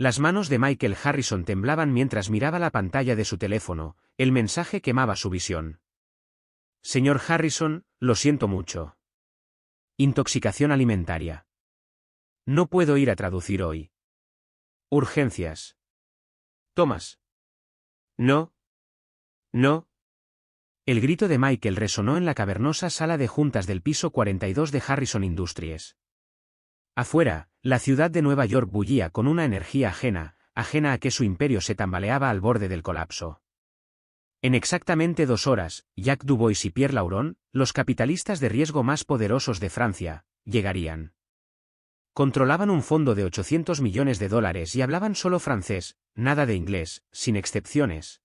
Las manos de Michael Harrison temblaban mientras miraba la pantalla de su teléfono, el mensaje quemaba su visión. Señor Harrison, lo siento mucho. Intoxicación alimentaria. No puedo ir a traducir hoy. Urgencias. Thomas. No. No. El grito de Michael resonó en la cavernosa sala de juntas del piso 42 de Harrison Industries. Afuera, la ciudad de Nueva York bullía con una energía ajena a que su imperio se tambaleaba al borde del colapso. En exactamente 2 horas, Jacques Dubois y Pierre Lauron, los capitalistas de riesgo más poderosos de Francia, llegarían. Controlaban un fondo de $800 millones y hablaban solo francés, nada de inglés, sin excepciones.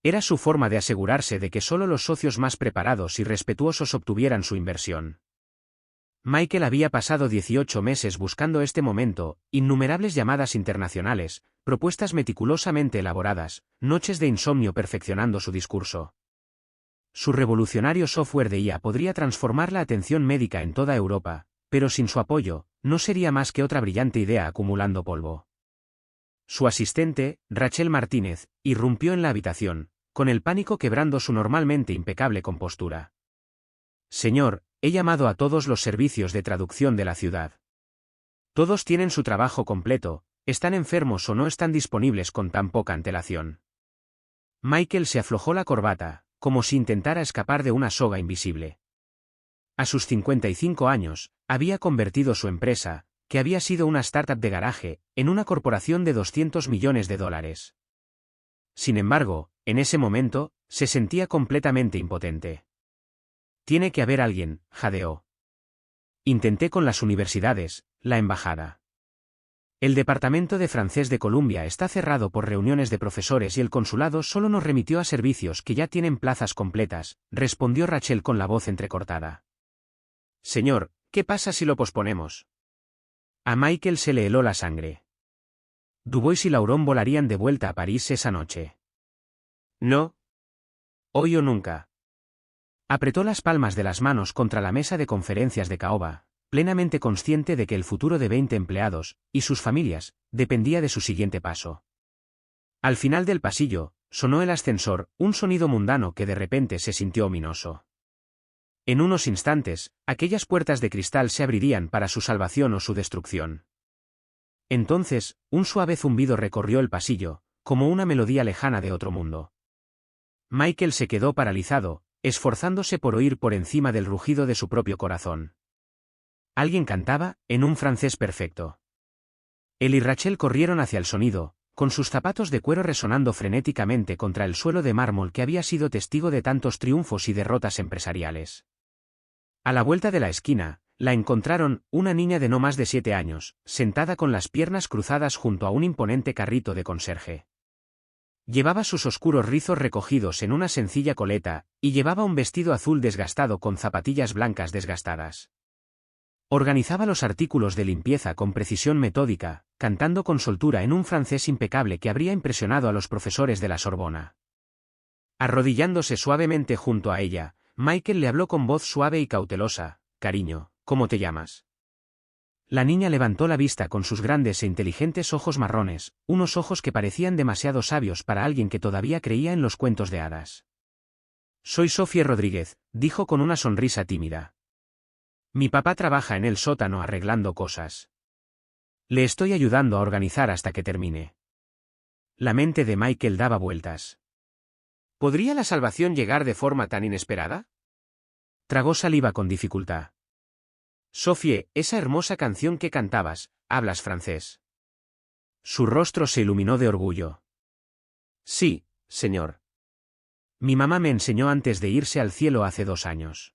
Era su forma de asegurarse de que solo los socios más preparados y respetuosos obtuvieran su inversión. Michael había pasado 18 meses buscando este momento, innumerables llamadas internacionales, propuestas meticulosamente elaboradas, noches de insomnio perfeccionando su discurso. Su revolucionario software de IA podría transformar la atención médica en toda Europa, pero sin su apoyo, no sería más que otra brillante idea acumulando polvo. Su asistente, Rachel Martínez, irrumpió en la habitación, con el pánico quebrando su normalmente impecable compostura. Señor, he llamado a todos los servicios de traducción de la ciudad. Todos tienen su trabajo completo, están enfermos o no están disponibles con tan poca antelación. Michael se aflojó la corbata, como si intentara escapar de una soga invisible. A sus 55 años, había convertido su empresa, que había sido una startup de garaje, en una corporación de $200 millones. Sin embargo, en ese momento, se sentía completamente impotente. Tiene que haber alguien, jadeó. Intenté con las universidades, la embajada. El Departamento de Francés de Columbia está cerrado por reuniones de profesores y el consulado solo nos remitió a servicios que ya tienen plazas completas, respondió Rachel con la voz entrecortada. Señor, ¿qué pasa si lo posponemos? A Michael se le heló la sangre. Dubois y Lauron volarían de vuelta a París esa noche. No. Hoy o nunca. Apretó las palmas de las manos contra la mesa de conferencias de caoba, plenamente consciente de que el futuro de 20 empleados, y sus familias, dependía de su siguiente paso. Al final del pasillo, sonó el ascensor, un sonido mundano que de repente se sintió ominoso. En unos instantes, aquellas puertas de cristal se abrirían para su salvación o su destrucción. Entonces, un suave zumbido recorrió el pasillo, como una melodía lejana de otro mundo. Michael se quedó paralizado, esforzándose por oír por encima del rugido de su propio corazón. Alguien cantaba, en un francés perfecto. Él y Rachel corrieron hacia el sonido, con sus zapatos de cuero resonando frenéticamente contra el suelo de mármol que había sido testigo de tantos triunfos y derrotas empresariales. A la vuelta de la esquina, la encontraron, una niña de no más de 7 años, sentada con las piernas cruzadas junto a un imponente carrito de conserje. Llevaba sus oscuros rizos recogidos en una sencilla coleta, y llevaba un vestido azul desgastado con zapatillas blancas desgastadas. Organizaba los artículos de limpieza con precisión metódica, cantando con soltura en un francés impecable que habría impresionado a los profesores de la Sorbona. Arrodillándose suavemente junto a ella, Michael le habló con voz suave y cautelosa: «Cariño, ¿cómo te llamas?». La niña levantó la vista con sus grandes e inteligentes ojos marrones, unos ojos que parecían demasiado sabios para alguien que todavía creía en los cuentos de hadas. «Soy Sophie Rodríguez», dijo con una sonrisa tímida. «Mi papá trabaja en el sótano arreglando cosas. Le estoy ayudando a organizar hasta que termine». La mente de Michael daba vueltas. ¿Podría la salvación llegar de forma tan inesperada? Tragó saliva con dificultad. «Sophie, esa hermosa canción que cantabas, ¿hablas francés?». Su rostro se iluminó de orgullo. «Sí, señor. Mi mamá me enseñó antes de irse al cielo hace 2 años.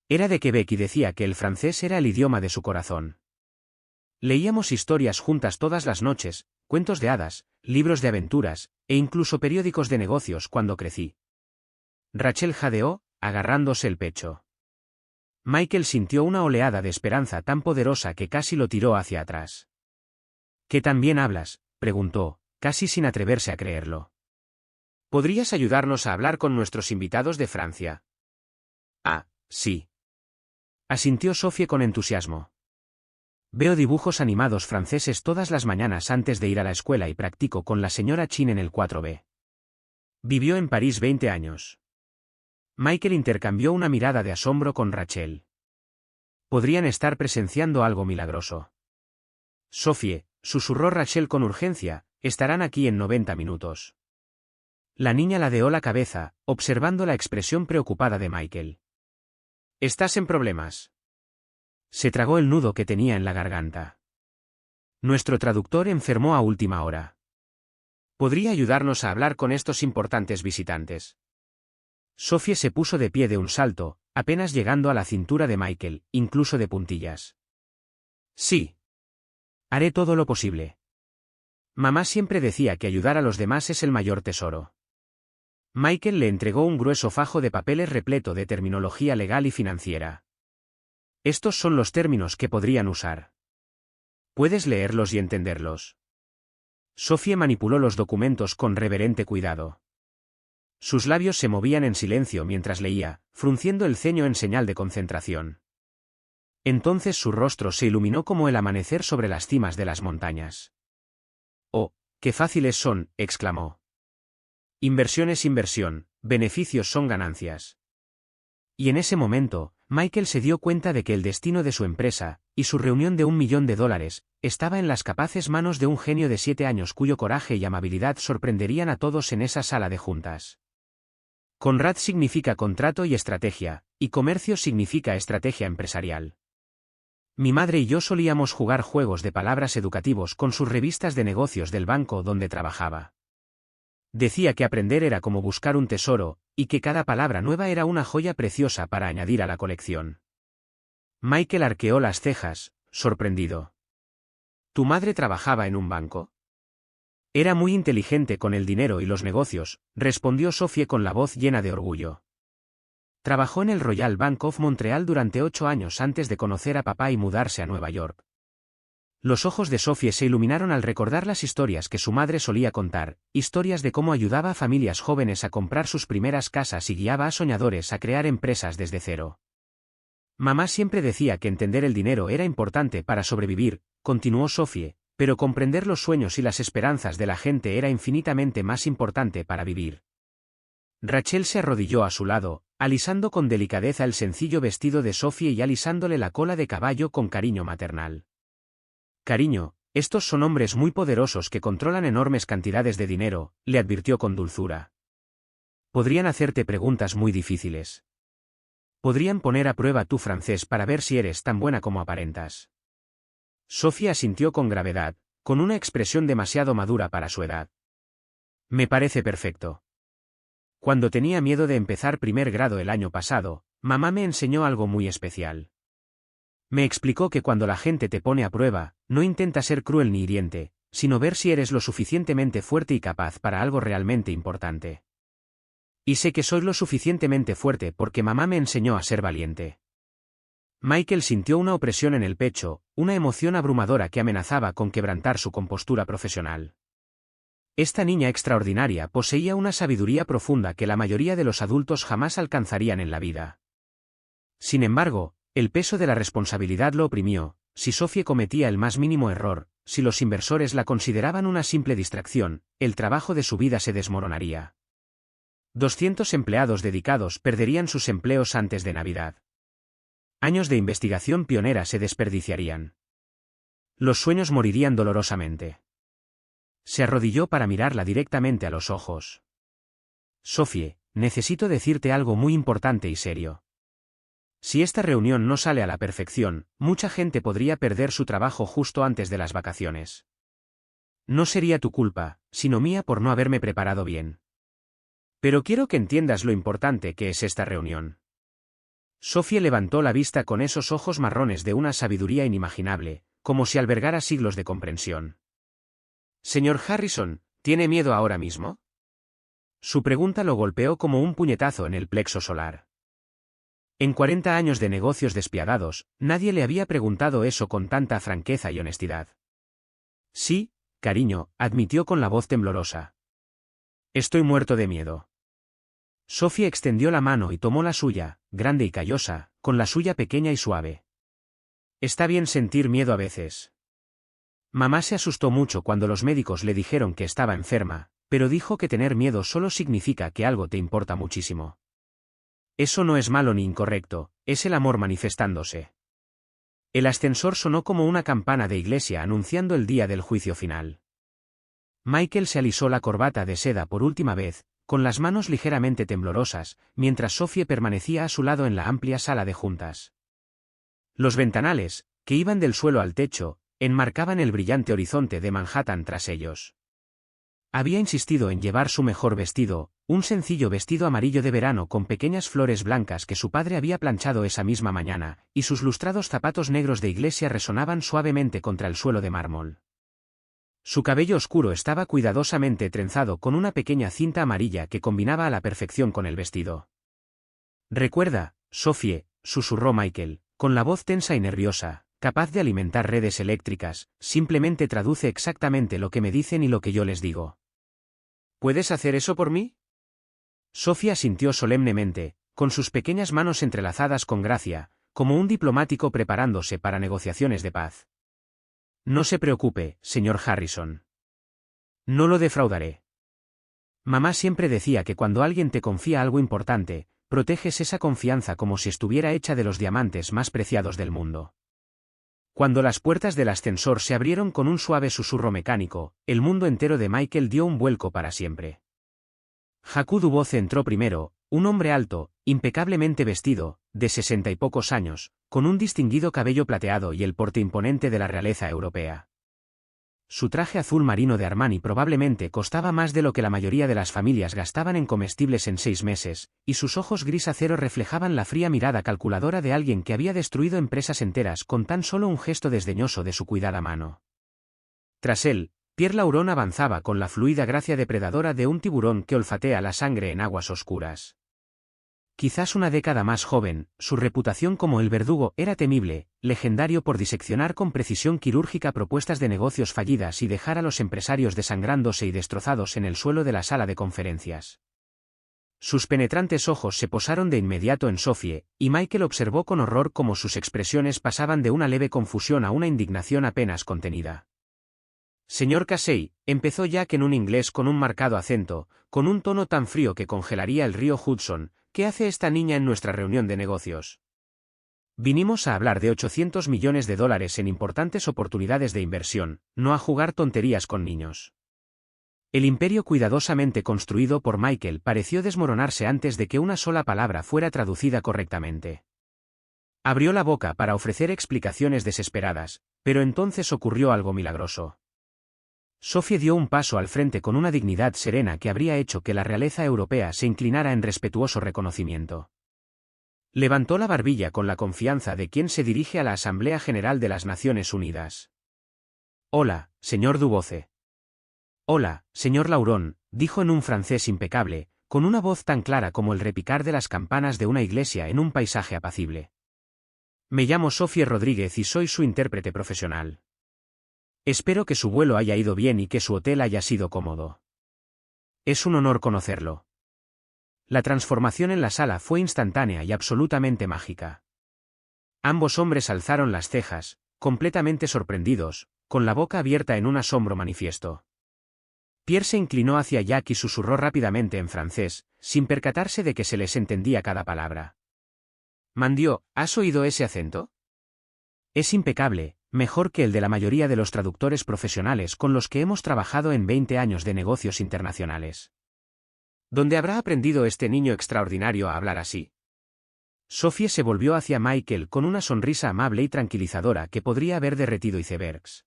Era de Quebec y decía que el francés era el idioma de su corazón. Leíamos historias juntas todas las noches, cuentos de hadas, libros de aventuras, e incluso periódicos de negocios cuando crecí». Rachel jadeó, agarrándose el pecho. Michael sintió una oleada de esperanza tan poderosa que casi lo tiró hacia atrás. «¿Qué tan bien hablas?», preguntó, casi sin atreverse a creerlo. «¿Podrías ayudarnos a hablar con nuestros invitados de Francia?». «Ah, sí», asintió Sophie con entusiasmo. Veo dibujos animados franceses todas las mañanas antes de ir a la escuela y practico con la señora Chin en el 4B. Vivió en París 20 años. Michael intercambió una mirada de asombro con Rachel. Podrían estar presenciando algo milagroso. Sophie, susurró Rachel con urgencia, estarán aquí en 90 minutos. La niña ladeó la cabeza, observando la expresión preocupada de Michael. ¿Estás en problemas? Se tragó el nudo que tenía en la garganta. Nuestro traductor enfermó a última hora. ¿Podría ayudarnos a hablar con estos importantes visitantes? Sophie se puso de pie de un salto, apenas llegando a la cintura de Michael, incluso de puntillas. Sí. Haré todo lo posible. Mamá siempre decía que ayudar a los demás es el mayor tesoro. Michael le entregó un grueso fajo de papeles repleto de terminología legal y financiera. Estos son los términos que podrían usar. ¿Puedes leerlos y entenderlos? Sophie manipuló los documentos con reverente cuidado. Sus labios se movían en silencio mientras leía, frunciendo el ceño en señal de concentración. Entonces su rostro se iluminó como el amanecer sobre las cimas de las montañas. «Oh, qué fáciles son», exclamó. Inversión es inversión, beneficios son ganancias. Y en ese momento, Michael se dio cuenta de que el destino de su empresa, y su reunión de $1 millón, estaba en las capaces manos de un genio de 7 años cuyo coraje y amabilidad sorprenderían a todos en esa sala de juntas. Conrad significa contrato y estrategia, y comercio significa estrategia empresarial. Mi madre y yo solíamos jugar juegos de palabras educativos con sus revistas de negocios del banco donde trabajaba. Decía que aprender era como buscar un tesoro, y que cada palabra nueva era una joya preciosa para añadir a la colección. Michael arqueó las cejas, sorprendido. ¿Tu madre trabajaba en un banco? Era muy inteligente con el dinero y los negocios, respondió Sophie con la voz llena de orgullo. Trabajó en el Royal Bank of Montreal durante 8 años antes de conocer a papá y mudarse a Nueva York. Los ojos de Sophie se iluminaron al recordar las historias que su madre solía contar, historias de cómo ayudaba a familias jóvenes a comprar sus primeras casas y guiaba a soñadores a crear empresas desde cero. Mamá siempre decía que entender el dinero era importante para sobrevivir, continuó Sophie, pero comprender los sueños y las esperanzas de la gente era infinitamente más importante para vivir. Rachel se arrodilló a su lado, alisando con delicadeza el sencillo vestido de Sophie y alisándole la cola de caballo con cariño maternal. Cariño, estos son hombres muy poderosos que controlan enormes cantidades de dinero, le advirtió con dulzura. Podrían hacerte preguntas muy difíciles. Podrían poner a prueba tu francés para ver si eres tan buena como aparentas. Sophie asintió con gravedad, con una expresión demasiado madura para su edad. Me parece perfecto. Cuando tenía miedo de empezar primer grado el año pasado, mamá me enseñó algo muy especial. Me explicó que cuando la gente te pone a prueba, no intenta ser cruel ni hiriente, sino ver si eres lo suficientemente fuerte y capaz para algo realmente importante. Y sé que soy lo suficientemente fuerte porque mamá me enseñó a ser valiente. Michael sintió una opresión en el pecho, una emoción abrumadora que amenazaba con quebrantar su compostura profesional. Esta niña extraordinaria poseía una sabiduría profunda que la mayoría de los adultos jamás alcanzarían en la vida. Sin embargo, el peso de la responsabilidad lo oprimió. Si Sophie cometía el más mínimo error, si los inversores la consideraban una simple distracción, el trabajo de su vida se desmoronaría. 200 empleados dedicados perderían sus empleos antes de Navidad. Años de investigación pionera se desperdiciarían. Los sueños morirían dolorosamente. Se arrodilló para mirarla directamente a los ojos. Sophie, necesito decirte algo muy importante y serio. Si esta reunión no sale a la perfección, mucha gente podría perder su trabajo justo antes de las vacaciones. No sería tu culpa, sino mía por no haberme preparado bien. Pero quiero que entiendas lo importante que es esta reunión. Sophie levantó la vista con esos ojos marrones de una sabiduría inimaginable, como si albergara siglos de comprensión. Señor Harrison, ¿tiene miedo ahora mismo? Su pregunta lo golpeó como un puñetazo en el plexo solar. En 40 años de negocios despiadados, nadie le había preguntado eso con tanta franqueza y honestidad. Sí, cariño, admitió con la voz temblorosa. Estoy muerto de miedo. Sophie extendió la mano y tomó la suya, grande y callosa, con la suya pequeña y suave. Está bien sentir miedo a veces. Mamá se asustó mucho cuando los médicos le dijeron que estaba enferma, pero dijo que tener miedo solo significa que algo te importa muchísimo. Eso no es malo ni incorrecto, es el amor manifestándose. El ascensor sonó como una campana de iglesia anunciando el día del juicio final. Michael se alisó la corbata de seda por última vez, con las manos ligeramente temblorosas, mientras Sophie permanecía a su lado en la amplia sala de juntas. Los ventanales, que iban del suelo al techo, enmarcaban el brillante horizonte de Manhattan tras ellos. Había insistido en llevar su mejor vestido, un sencillo vestido amarillo de verano con pequeñas flores blancas que su padre había planchado esa misma mañana, y sus lustrados zapatos negros de iglesia resonaban suavemente contra el suelo de mármol. Su cabello oscuro estaba cuidadosamente trenzado con una pequeña cinta amarilla que combinaba a la perfección con el vestido. «Recuerda, Sophie», susurró Michael, con la voz tensa y nerviosa, capaz de alimentar redes eléctricas, simplemente traduce exactamente lo que me dicen y lo que yo les digo. ¿Puedes hacer eso por mí? Sophie asintió solemnemente, con sus pequeñas manos entrelazadas con gracia, como un diplomático preparándose para negociaciones de paz. No se preocupe, señor Harrison. No lo defraudaré. Mamá siempre decía que cuando alguien te confía algo importante, proteges esa confianza como si estuviera hecha de los diamantes más preciados del mundo. Cuando las puertas del ascensor se abrieron con un suave susurro mecánico, el mundo entero de Michael dio un vuelco para siempre. Jacques Duboce entró primero, un hombre alto, impecablemente vestido, de 60 y pocos años, con un distinguido cabello plateado y el porte imponente de la realeza europea. Su traje azul marino de Armani probablemente costaba más de lo que la mayoría de las familias gastaban en comestibles en 6 meses, y sus ojos gris acero reflejaban la fría mirada calculadora de alguien que había destruido empresas enteras con tan solo un gesto desdeñoso de su cuidada mano. Tras él, Pierre Lauron avanzaba con la fluida gracia depredadora de un tiburón que olfatea la sangre en aguas oscuras. Quizás una década más joven, su reputación como el verdugo era temible, legendario por diseccionar con precisión quirúrgica propuestas de negocios fallidas y dejar a los empresarios desangrándose y destrozados en el suelo de la sala de conferencias. Sus penetrantes ojos se posaron de inmediato en Sophie, y Michael observó con horror cómo sus expresiones pasaban de una leve confusión a una indignación apenas contenida. Señor Casey, empezó Jack en un inglés con un marcado acento, con un tono tan frío que congelaría el río Hudson. ¿Qué hace esta niña en nuestra reunión de negocios? Vinimos a hablar de $800 millones en importantes oportunidades de inversión, no a jugar tonterías con niños. El imperio cuidadosamente construido por Michael pareció desmoronarse antes de que una sola palabra fuera traducida correctamente. Abrió la boca para ofrecer explicaciones desesperadas, pero entonces ocurrió algo milagroso. Sophie dio un paso al frente con una dignidad serena que habría hecho que la realeza europea se inclinara en respetuoso reconocimiento. Levantó la barbilla con la confianza de quien se dirige a la Asamblea General de las Naciones Unidas. «Hola, señor Duboce». «Hola, señor Lauron», dijo en un francés impecable, con una voz tan clara como el repicar de las campanas de una iglesia en un paisaje apacible. «Me llamo Sophie Rodríguez y soy su intérprete profesional. Espero que su vuelo haya ido bien y que su hotel haya sido cómodo. Es un honor conocerlo». La transformación en la sala fue instantánea y absolutamente mágica. Ambos hombres alzaron las cejas, completamente sorprendidos, con la boca abierta en un asombro manifiesto. Pierre se inclinó hacia Jack y susurró rápidamente en francés, sin percatarse de que se les entendía cada palabra. «Mandió, ¿has oído ese acento? Es impecable, mejor que el de la mayoría de los traductores profesionales con los que hemos trabajado en 20 años de negocios internacionales. ¿Dónde habrá aprendido este niño extraordinario a hablar así?» Sophie se volvió hacia Michael con una sonrisa amable y tranquilizadora que podría haber derretido icebergs.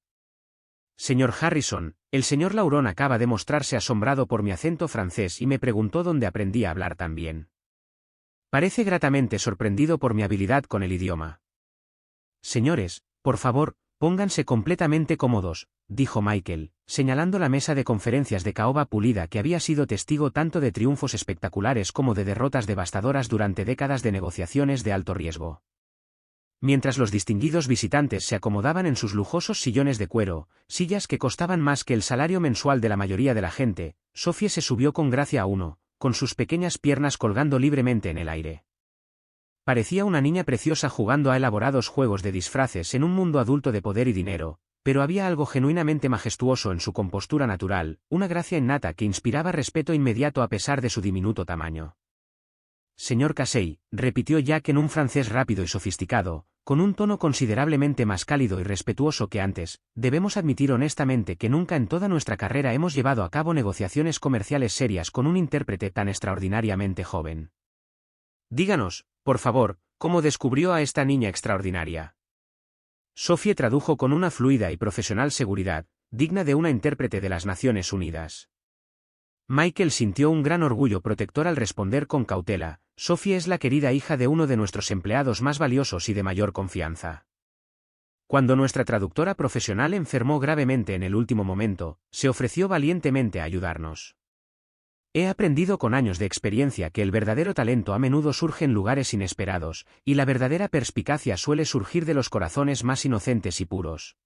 «Señor Harrison, el señor Lauron acaba de mostrarse asombrado por mi acento francés y me preguntó dónde aprendí a hablar tan bien. Parece gratamente sorprendido por mi habilidad con el idioma». «Señores, por favor, pónganse completamente cómodos», dijo Michael, señalando la mesa de conferencias de caoba pulida que había sido testigo tanto de triunfos espectaculares como de derrotas devastadoras durante décadas de negociaciones de alto riesgo. Mientras los distinguidos visitantes se acomodaban en sus lujosos sillones de cuero, sillas que costaban más que el salario mensual de la mayoría de la gente, Sophie se subió con gracia a uno, con sus pequeñas piernas colgando libremente en el aire. Parecía una niña preciosa jugando a elaborados juegos de disfraces en un mundo adulto de poder y dinero, pero había algo genuinamente majestuoso en su compostura natural, una gracia innata que inspiraba respeto inmediato a pesar de su diminuto tamaño. Señor Casey, repitió Jack en un francés rápido y sofisticado, con un tono considerablemente más cálido y respetuoso que antes, debemos admitir honestamente que nunca en toda nuestra carrera hemos llevado a cabo negociaciones comerciales serias con un intérprete tan extraordinariamente joven. Díganos, por favor, ¿cómo descubrió a esta niña extraordinaria? Sophie tradujo con una fluida y profesional seguridad, digna de una intérprete de las Naciones Unidas. Michael sintió un gran orgullo protector al responder con cautela: Sophie es la querida hija de uno de nuestros empleados más valiosos y de mayor confianza. Cuando nuestra traductora profesional enfermó gravemente en el último momento, se ofreció valientemente a ayudarnos. He aprendido con años de experiencia que el verdadero talento a menudo surge en lugares inesperados, y la verdadera perspicacia suele surgir de los corazones más inocentes y puros.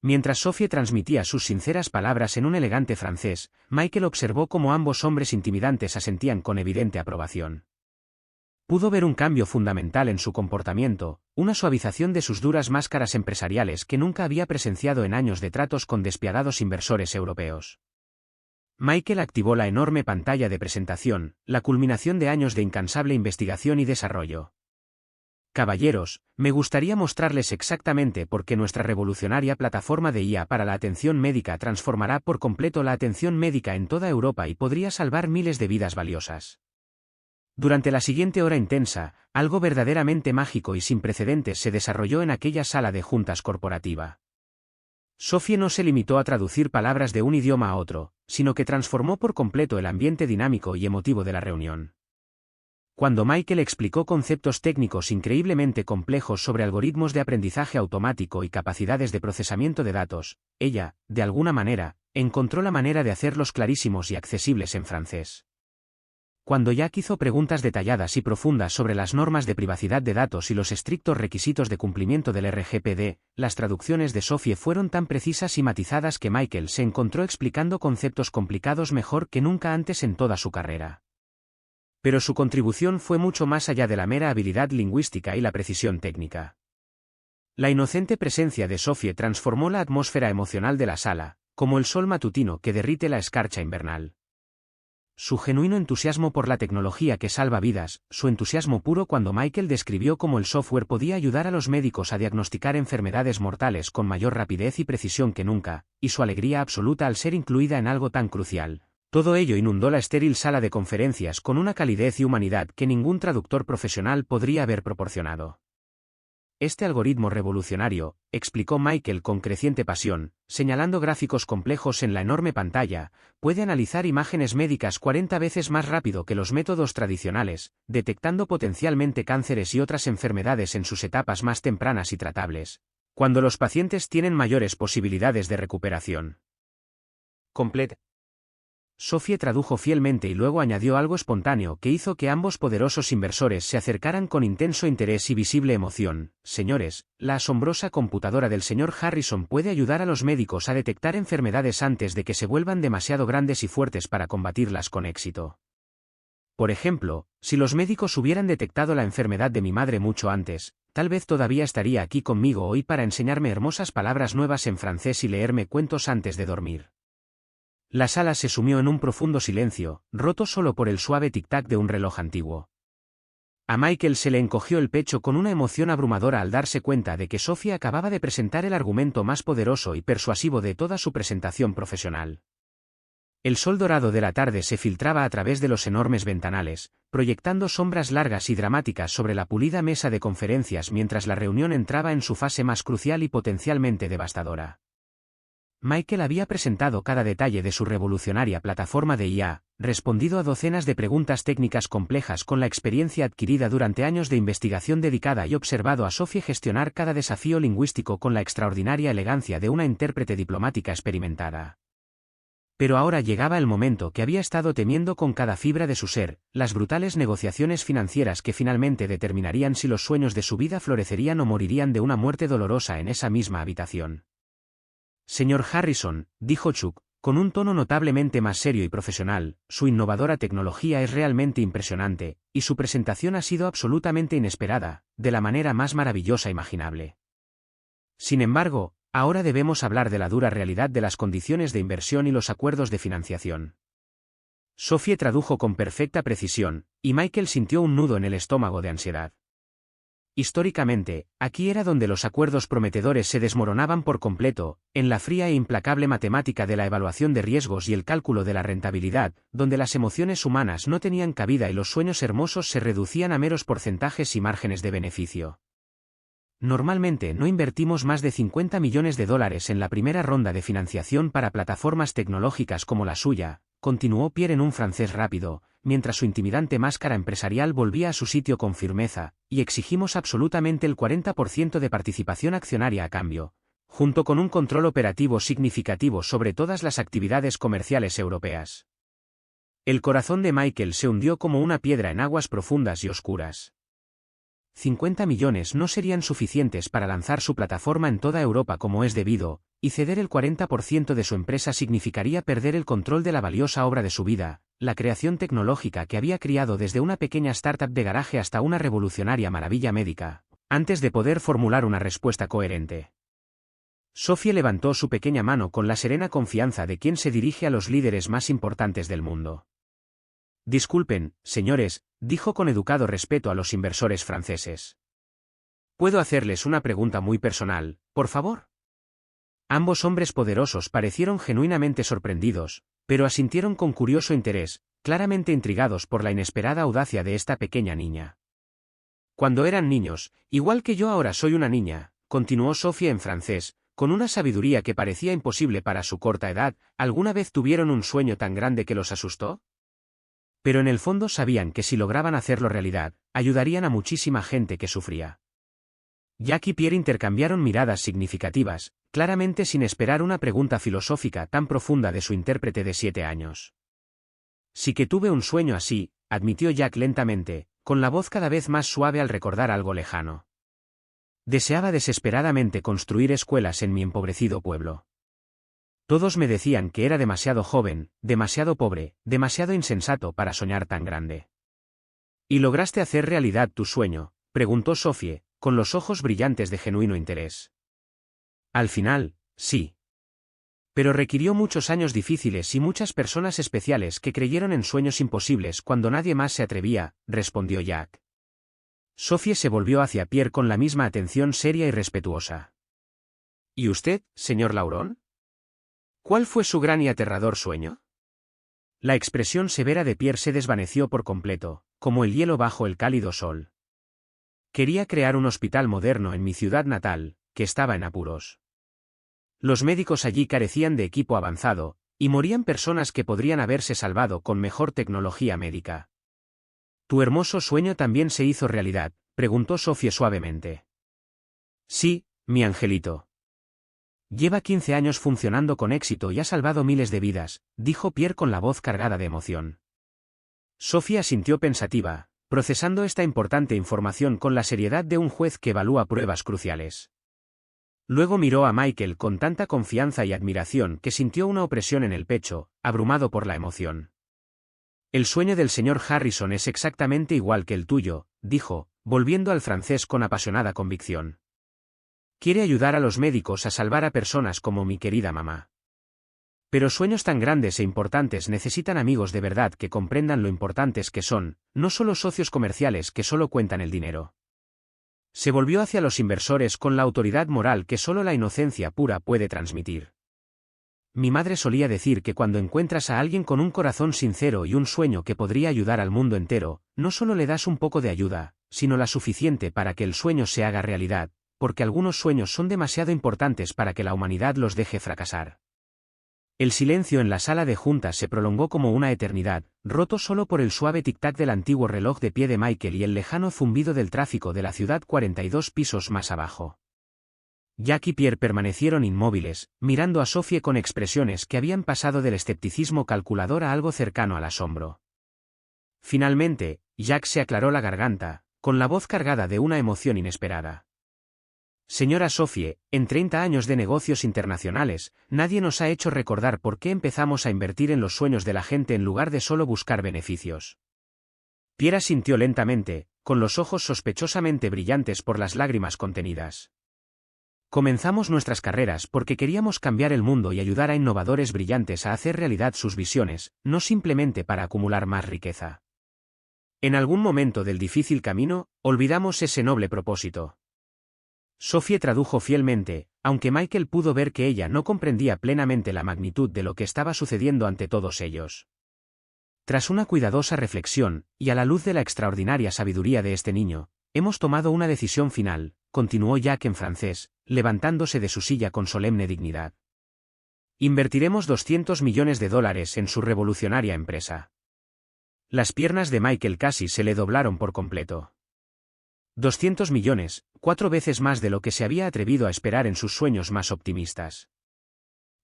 Mientras Sophie transmitía sus sinceras palabras en un elegante francés, Michael observó cómo ambos hombres intimidantes asentían con evidente aprobación. Pudo ver un cambio fundamental en su comportamiento, una suavización de sus duras máscaras empresariales que nunca había presenciado en años de tratos con despiadados inversores europeos. Michael activó la enorme pantalla de presentación, la culminación de años de incansable investigación y desarrollo. Caballeros, me gustaría mostrarles exactamente por qué nuestra revolucionaria plataforma de IA para la atención médica transformará por completo la atención médica en toda Europa y podría salvar miles de vidas valiosas. Durante la siguiente hora intensa, algo verdaderamente mágico y sin precedentes se desarrolló en aquella sala de juntas corporativa. Sophie no se limitó a traducir palabras de un idioma a otro, sino que transformó por completo el ambiente dinámico y emotivo de la reunión. Cuando Michael explicó conceptos técnicos increíblemente complejos sobre algoritmos de aprendizaje automático y capacidades de procesamiento de datos, ella, de alguna manera, encontró la manera de hacerlos clarísimos y accesibles en francés. Cuando Jack hizo preguntas detalladas y profundas sobre las normas de privacidad de datos y los estrictos requisitos de cumplimiento del RGPD, las traducciones de Sophie fueron tan precisas y matizadas que Michael se encontró explicando conceptos complicados mejor que nunca antes en toda su carrera. Pero su contribución fue mucho más allá de la mera habilidad lingüística y la precisión técnica. La inocente presencia de Sophie transformó la atmósfera emocional de la sala, como el sol matutino que derrite la escarcha invernal. Su genuino entusiasmo por la tecnología que salva vidas, su entusiasmo puro cuando Michael describió cómo el software podía ayudar a los médicos a diagnosticar enfermedades mortales con mayor rapidez y precisión que nunca, y su alegría absoluta al ser incluida en algo tan crucial. Todo ello inundó la estéril sala de conferencias con una calidez y humanidad que ningún traductor profesional podría haber proporcionado. Este algoritmo revolucionario, explicó Michael con creciente pasión, señalando gráficos complejos en la enorme pantalla, puede analizar imágenes médicas 40 veces más rápido que los métodos tradicionales, detectando potencialmente cánceres y otras enfermedades en sus etapas más tempranas y tratables, cuando los pacientes tienen mayores posibilidades de recuperación completa. Sophie tradujo fielmente y luego añadió algo espontáneo que hizo que ambos poderosos inversores se acercaran con intenso interés y visible emoción. Señores, la asombrosa computadora del señor Harrison puede ayudar a los médicos a detectar enfermedades antes de que se vuelvan demasiado grandes y fuertes para combatirlas con éxito. Por ejemplo, si los médicos hubieran detectado la enfermedad de mi madre mucho antes, tal vez todavía estaría aquí conmigo hoy para enseñarme hermosas palabras nuevas en francés y leerme cuentos antes de dormir. La sala se sumió en un profundo silencio, roto solo por el suave tic-tac de un reloj antiguo. A Michael se le encogió el pecho con una emoción abrumadora al darse cuenta de que Sophie acababa de presentar el argumento más poderoso y persuasivo de toda su presentación profesional. El sol dorado de la tarde se filtraba a través de los enormes ventanales, proyectando sombras largas y dramáticas sobre la pulida mesa de conferencias mientras la reunión entraba en su fase más crucial y potencialmente devastadora. Michael había presentado cada detalle de su revolucionaria plataforma de IA, respondido a docenas de preguntas técnicas complejas con la experiencia adquirida durante años de investigación dedicada y observado a Sophie gestionar cada desafío lingüístico con la extraordinaria elegancia de una intérprete diplomática experimentada. Pero ahora llegaba el momento que había estado temiendo con cada fibra de su ser, las brutales negociaciones financieras que finalmente determinarían si los sueños de su vida florecerían o morirían de una muerte dolorosa en esa misma habitación. Señor Harrison, dijo Chuck, Con un tono notablemente más serio y profesional, su innovadora tecnología es realmente impresionante, y su presentación ha sido absolutamente inesperada, de la manera más maravillosa imaginable. Sin embargo, ahora debemos hablar de la dura realidad de las condiciones de inversión y los acuerdos de financiación. Sophie tradujo con perfecta precisión, y Michael sintió un nudo en el estómago de ansiedad. Históricamente, aquí era donde los acuerdos prometedores se desmoronaban por completo, en la fría e implacable matemática de la evaluación de riesgos y el cálculo de la rentabilidad, donde las emociones humanas no tenían cabida y los sueños hermosos se reducían a meros porcentajes y márgenes de beneficio. Normalmente no invertimos más de $50 millones en la primera ronda de financiación para plataformas tecnológicas como la suya, continuó Pierre en un francés rápido, mientras su intimidante máscara empresarial volvía a su sitio con firmeza, y exigimos absolutamente el 40% de participación accionaria a cambio, junto con un control operativo significativo sobre todas las actividades comerciales europeas. El corazón de Michael se hundió como una piedra en aguas profundas y oscuras. 50 millones no serían suficientes para lanzar su plataforma en toda Europa como es debido, y ceder el 40% de su empresa significaría perder el control de la valiosa obra de su vida, la creación tecnológica que había criado desde una pequeña startup de garaje hasta una revolucionaria maravilla médica, antes de poder formular una respuesta coherente. Sophie levantó su pequeña mano con la serena confianza de quien se dirige a los líderes más importantes del mundo. Disculpen, señores, dijo con educado respeto a los inversores franceses. ¿Puedo hacerles una pregunta muy personal, por favor? Ambos hombres poderosos parecieron genuinamente sorprendidos, pero asintieron con curioso interés, claramente intrigados por la inesperada audacia de esta pequeña niña. Cuando eran niños, igual que yo ahora soy una niña, continuó Sophie en francés, con una sabiduría que parecía imposible para su corta edad, ¿alguna vez tuvieron un sueño tan grande que los asustó? Pero en el fondo sabían que si lograban hacerlo realidad, ayudarían a muchísima gente que sufría. Jack y Pierre intercambiaron miradas significativas, claramente sin esperar una pregunta filosófica tan profunda de su intérprete de 7 años. Sí que tuve un sueño así, admitió Jack lentamente, con la voz cada vez más suave al recordar algo lejano. Deseaba desesperadamente construir escuelas en mi empobrecido pueblo. Todos me decían que era demasiado joven, demasiado pobre, demasiado insensato para soñar tan grande. ¿Y lograste hacer realidad tu sueño?, preguntó Sophie, con los ojos brillantes de genuino interés. Al final, sí. Pero requirió muchos años difíciles y muchas personas especiales que creyeron en sueños imposibles cuando nadie más se atrevía, respondió Jack. Sophie se volvió hacia Pierre con la misma atención seria y respetuosa. ¿Y usted, señor Lauron? ¿Cuál fue su gran y aterrador sueño? La expresión severa de Pierre se desvaneció por completo, como el hielo bajo el cálido sol. Quería crear un hospital moderno en mi ciudad natal, que estaba en apuros. Los médicos allí carecían de equipo avanzado, y morían personas que podrían haberse salvado con mejor tecnología médica. ¿Tu hermoso sueño también se hizo realidad?, preguntó Sophie suavemente. Sí, mi angelito. Lleva 15 años funcionando con éxito y ha salvado miles de vidas, dijo Pierre con la voz cargada de emoción. Sophie asintió pensativa, procesando esta importante información con la seriedad de un juez que evalúa pruebas cruciales. Luego miró a Michael con tanta confianza y admiración que sintió una opresión en el pecho, abrumado por la emoción. El sueño del señor Harrison es exactamente igual que el tuyo, dijo, volviendo al francés con apasionada convicción. Quiere ayudar a los médicos a salvar a personas como mi querida mamá. Pero sueños tan grandes e importantes necesitan amigos de verdad que comprendan lo importantes que son, no solo socios comerciales que solo cuentan el dinero. Se volvió hacia los inversores con la autoridad moral que solo la inocencia pura puede transmitir. Mi madre solía decir que cuando encuentras a alguien con un corazón sincero y un sueño que podría ayudar al mundo entero, no solo le das un poco de ayuda, sino la suficiente para que el sueño se haga realidad, porque algunos sueños son demasiado importantes para que la humanidad los deje fracasar. El silencio en la sala de juntas se prolongó como una eternidad, roto solo por el suave tic-tac del antiguo reloj de pie de Michael y el lejano zumbido del tráfico de la ciudad 42 pisos más abajo. Jack y Pierre permanecieron inmóviles, mirando a Sophie con expresiones que habían pasado del escepticismo calculador a algo cercano al asombro. Finalmente, Jack se aclaró la garganta, con la voz cargada de una emoción inesperada. Señora Sophie, en 30 años de negocios internacionales, nadie nos ha hecho recordar por qué empezamos a invertir en los sueños de la gente en lugar de solo buscar beneficios. Pierre asintió lentamente, con los ojos sospechosamente brillantes por las lágrimas contenidas. Comenzamos nuestras carreras porque queríamos cambiar el mundo y ayudar a innovadores brillantes a hacer realidad sus visiones, no simplemente para acumular más riqueza. En algún momento del difícil camino, olvidamos ese noble propósito. Sophie tradujo fielmente, aunque Michael pudo ver que ella no comprendía plenamente la magnitud de lo que estaba sucediendo ante todos ellos. Tras una cuidadosa reflexión, y a la luz de la extraordinaria sabiduría de este niño, hemos tomado una decisión final, continuó Jack en francés, levantándose de su silla con solemne dignidad. Invertiremos $200 millones en su revolucionaria empresa. Las piernas de Michael casi se le doblaron por completo. 200 millones, 4 veces más de lo que se había atrevido a esperar en sus sueños más optimistas.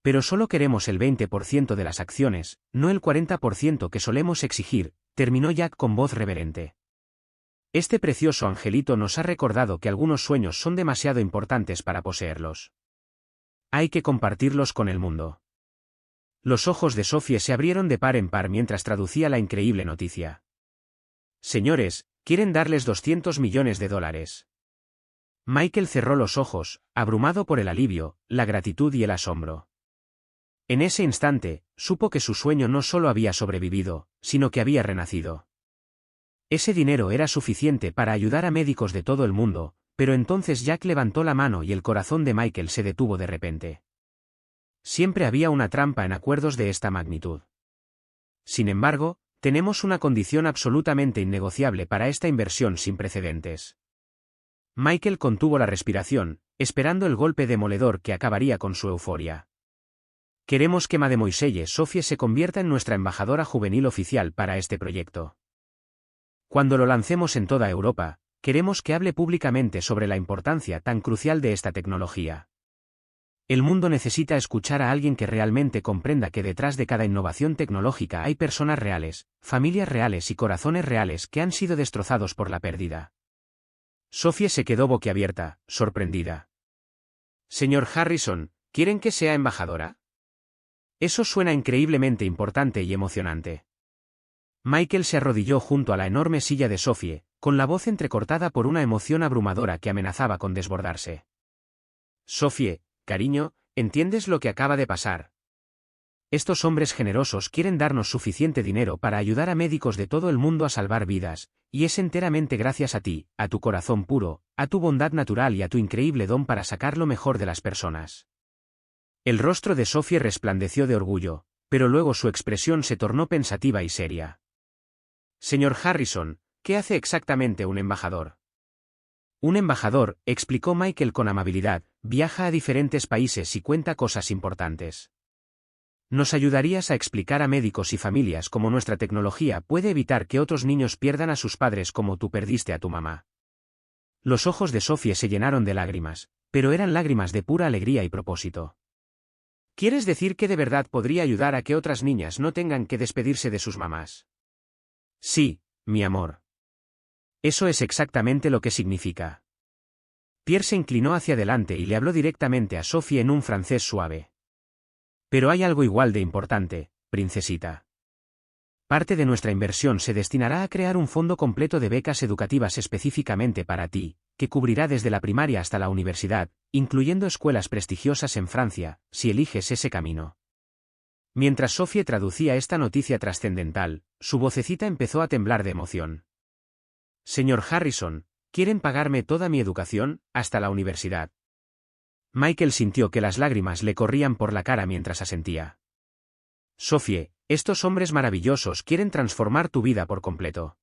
Pero solo queremos el 20% de las acciones, no el 40% que solemos exigir, terminó Jack con voz reverente. Este precioso angelito nos ha recordado que algunos sueños son demasiado importantes para poseerlos. Hay que compartirlos con el mundo. Los ojos de Sophie se abrieron de par en par mientras traducía la increíble noticia. Señores, quieren darles $200 millones. Michael cerró los ojos, abrumado por el alivio, la gratitud y el asombro. En ese instante, supo que su sueño no solo había sobrevivido, sino que había renacido. Ese dinero era suficiente para ayudar a médicos de todo el mundo, pero entonces Jack levantó la mano y el corazón de Michael se detuvo de repente. Siempre había una trampa en acuerdos de esta magnitud. Sin embargo, tenemos una condición absolutamente innegociable para esta inversión sin precedentes. Michael contuvo la respiración, esperando el golpe demoledor que acabaría con su euforia. Queremos que Mademoiselle Sophie se convierta en nuestra embajadora juvenil oficial para este proyecto. Cuando lo lancemos en toda Europa, queremos que hable públicamente sobre la importancia tan crucial de esta tecnología. El mundo necesita escuchar a alguien que realmente comprenda que detrás de cada innovación tecnológica hay personas reales, familias reales y corazones reales que han sido destrozados por la pérdida. Sophie se quedó boquiabierta, sorprendida. Señor Harrison, ¿quieren que sea embajadora? Eso suena increíblemente importante y emocionante. Michael se arrodilló junto a la enorme silla de Sophie, con la voz entrecortada por una emoción abrumadora que amenazaba con desbordarse. Sophie, cariño, ¿entiendes lo que acaba de pasar? Estos hombres generosos quieren darnos suficiente dinero para ayudar a médicos de todo el mundo a salvar vidas, y es enteramente gracias a ti, a tu corazón puro, a tu bondad natural y a tu increíble don para sacar lo mejor de las personas. El rostro de Sophie resplandeció de orgullo, pero luego su expresión se tornó pensativa y seria. Señor Harrison, ¿qué hace exactamente un embajador? Un embajador, explicó Michael con amabilidad, viaja a diferentes países y cuenta cosas importantes. ¿Nos ayudarías a explicar a médicos y familias cómo nuestra tecnología puede evitar que otros niños pierdan a sus padres como tú perdiste a tu mamá? Los ojos de Sophie se llenaron de lágrimas, pero eran lágrimas de pura alegría y propósito. ¿Quieres decir que de verdad podría ayudar a que otras niñas no tengan que despedirse de sus mamás? Sí, mi amor. Eso es exactamente lo que significa. Pierre se inclinó hacia adelante y le habló directamente a Sophie en un francés suave. Pero hay algo igual de importante, princesita. Parte de nuestra inversión se destinará a crear un fondo completo de becas educativas específicamente para ti, que cubrirá desde la primaria hasta la universidad, incluyendo escuelas prestigiosas en Francia, si eliges ese camino. Mientras Sophie traducía esta noticia trascendental, su vocecita empezó a temblar de emoción. Señor Harrison, ¿quieren pagarme toda mi educación, hasta la universidad? Michael sintió que las lágrimas le corrían por la cara mientras asentía. Sophie, estos hombres maravillosos quieren transformar tu vida por completo.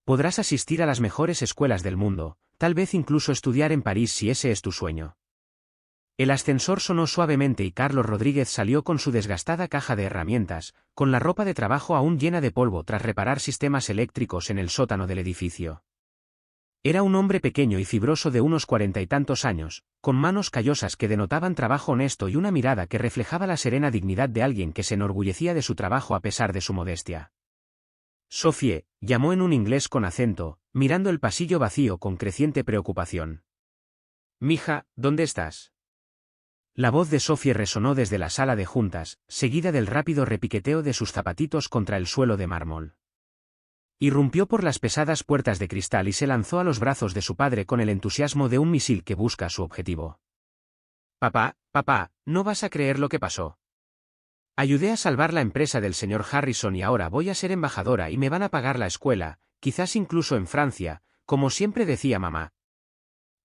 Podrás asistir a las mejores escuelas del mundo, tal vez incluso estudiar en París si ese es tu sueño. El ascensor sonó suavemente y Carlos Rodríguez salió con su desgastada caja de herramientas, con la ropa de trabajo aún llena de polvo tras reparar sistemas eléctricos en el sótano del edificio. Era un hombre pequeño y fibroso de unos 40 y tantos años, con manos callosas que denotaban trabajo honesto y una mirada que reflejaba la serena dignidad de alguien que se enorgullecía de su trabajo a pesar de su modestia. Sophie, llamó en un inglés con acento, mirando el pasillo vacío con creciente preocupación. Mija, ¿dónde estás? La voz de Sophie resonó desde la sala de juntas, seguida del rápido repiqueteo de sus zapatitos contra el suelo de mármol. Irrumpió por las pesadas puertas de cristal y se lanzó a los brazos de su padre con el entusiasmo de un misil que busca su objetivo. Papá, papá, no vas a creer lo que pasó. Ayudé a salvar la empresa del señor Harrison y ahora voy a ser embajadora y me van a pagar la escuela, quizás incluso en Francia, como siempre decía mamá.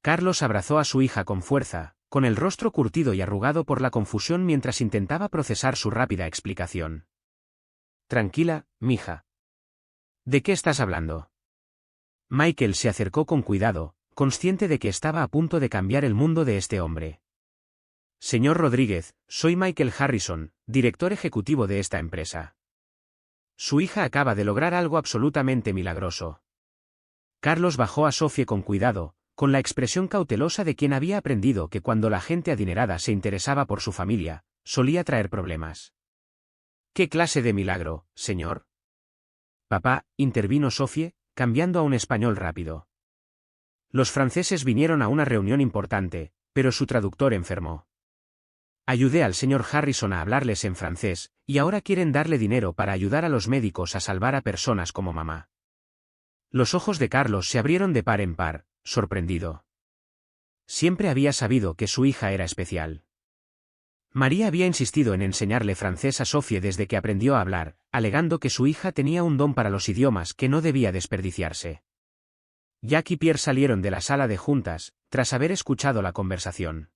Carlos abrazó a su hija con fuerza, con el rostro curtido y arrugado por la confusión mientras intentaba procesar su rápida explicación. Tranquila, mija. ¿De qué estás hablando? Michael se acercó con cuidado, consciente de que estaba a punto de cambiar el mundo de este hombre. Señor Rodríguez, soy Michael Harrison, director ejecutivo de esta empresa. Su hija acaba de lograr algo absolutamente milagroso. Carlos bajó a Sophie con cuidado, con la expresión cautelosa de quien había aprendido que cuando la gente adinerada se interesaba por su familia, solía traer problemas. ¿Qué clase de milagro, señor? Papá, intervino Sophie, cambiando a un español rápido. Los franceses vinieron a una reunión importante, pero su traductor enfermó. Ayudé al señor Harrison a hablarles en francés, y ahora quieren darle dinero para ayudar a los médicos a salvar a personas como mamá. Los ojos de Carlos se abrieron de par en par, sorprendido. Siempre había sabido que su hija era especial. María había insistido en enseñarle francés a Sophie desde que aprendió a hablar, alegando que su hija tenía un don para los idiomas que no debía desperdiciarse. Jack y Pierre salieron de la sala de juntas, tras haber escuchado la conversación.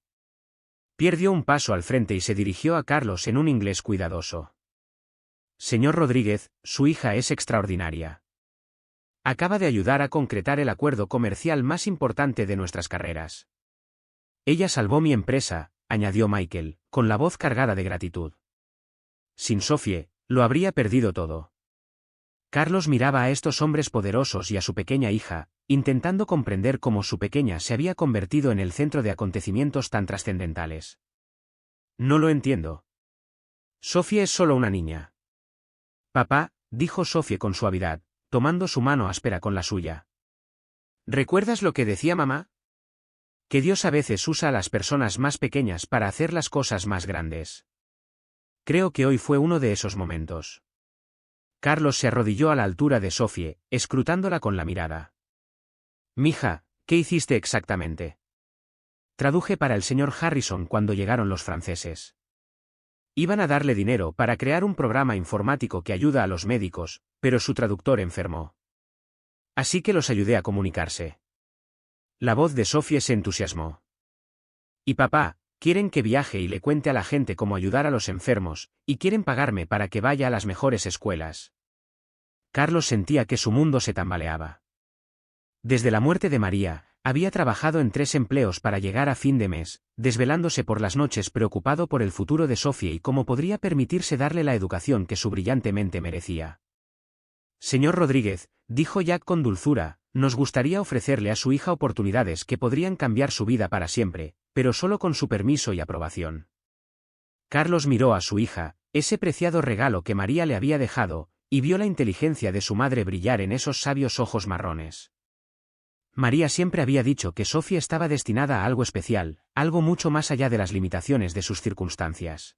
Pierre dio un paso al frente y se dirigió a Carlos en un inglés cuidadoso. Señor Rodríguez, su hija es extraordinaria. Acaba de ayudar a concretar el acuerdo comercial más importante de nuestras carreras. Ella salvó mi empresa, añadió Michael, con la voz cargada de gratitud. Sin Sophie, lo habría perdido todo. Carlos miraba a estos hombres poderosos y a su pequeña hija, intentando comprender cómo su pequeña se había convertido en el centro de acontecimientos tan trascendentales. No lo entiendo. Sophie es solo una niña. Papá, dijo Sophie con suavidad, tomando su mano áspera con la suya. ¿Recuerdas lo que decía mamá? Que Dios a veces usa a las personas más pequeñas para hacer las cosas más grandes. Creo que hoy fue uno de esos momentos. Carlos se arrodilló a la altura de Sophie, escrutándola con la mirada. Mija, ¿qué hiciste exactamente? Traduje para el señor Harrison cuando llegaron los franceses. Iban a darle dinero para crear un programa informático que ayuda a los médicos, pero su traductor enfermó. Así que los ayudé a comunicarse. La voz de Sophie se entusiasmó. Y papá, quieren que viaje y le cuente a la gente cómo ayudar a los enfermos, y quieren pagarme para que vaya a las mejores escuelas. Carlos sentía que su mundo se tambaleaba. Desde la muerte de María, había trabajado en 3 empleos para llegar a fin de mes, desvelándose por las noches preocupado por el futuro de Sophie y cómo podría permitirse darle la educación que su brillante mente merecía. Señor Rodríguez, dijo Jack con dulzura, nos gustaría ofrecerle a su hija oportunidades que podrían cambiar su vida para siempre, pero solo con su permiso y aprobación. Carlos miró a su hija, ese preciado regalo que María le había dejado, y vio la inteligencia de su madre brillar en esos sabios ojos marrones. María siempre había dicho que Sophie estaba destinada a algo especial, algo mucho más allá de las limitaciones de sus circunstancias.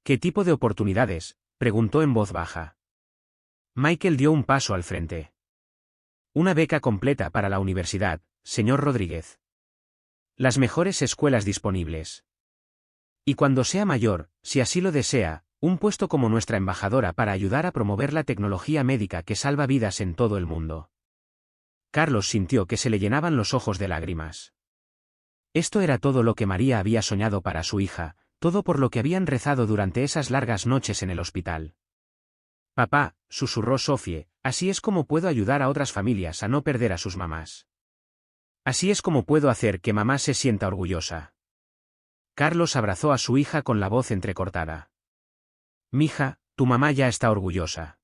¿Qué tipo de oportunidades?, preguntó en voz baja. Michael dio un paso al frente. Una beca completa para la universidad, señor Rodríguez. Las mejores escuelas disponibles. Y cuando sea mayor, si así lo desea, un puesto como nuestra embajadora para ayudar a promover la tecnología médica que salva vidas en todo el mundo. Carlos sintió que se le llenaban los ojos de lágrimas. Esto era todo lo que María había soñado para su hija, todo por lo que habían rezado durante esas largas noches en el hospital. Papá, susurró Sophie, así es como puedo ayudar a otras familias a no perder a sus mamás. Así es como puedo hacer que mamá se sienta orgullosa. Carlos abrazó a su hija con la voz entrecortada. Mija, tu mamá ya está orgullosa.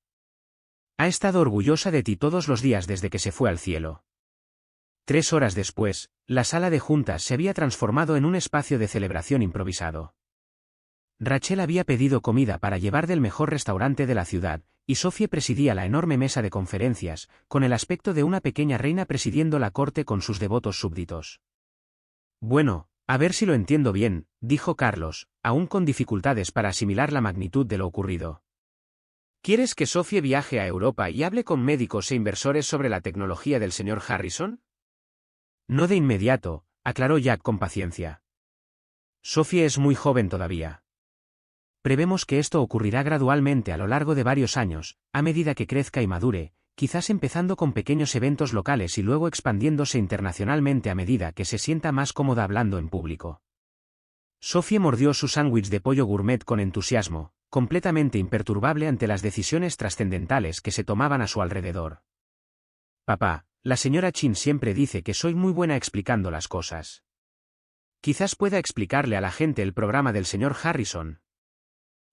Ha estado orgullosa de ti todos los días desde que se fue al cielo. 3 horas después, la sala de juntas se había transformado en un espacio de celebración improvisado. Rachel había pedido comida para llevar del mejor restaurante de la ciudad, y Sophie presidía la enorme mesa de conferencias, con el aspecto de una pequeña reina presidiendo la corte con sus devotos súbditos. Bueno, a ver si lo entiendo bien, dijo Carlos, aún con dificultades para asimilar la magnitud de lo ocurrido. ¿Quieres que Sophie viaje a Europa y hable con médicos e inversores sobre la tecnología del señor Harrison? No de inmediato, aclaró Jack con paciencia. Sophie es muy joven todavía. Prevemos que esto ocurrirá gradualmente a lo largo de varios años, a medida que crezca y madure, quizás empezando con pequeños eventos locales y luego expandiéndose internacionalmente a medida que se sienta más cómoda hablando en público. Sophie mordió su sándwich de pollo gourmet con entusiasmo, completamente imperturbable ante las decisiones trascendentales que se tomaban a su alrededor. Papá, la señora Chin siempre dice que soy muy buena explicando las cosas. Quizás pueda explicarle a la gente el programa del señor Harrison.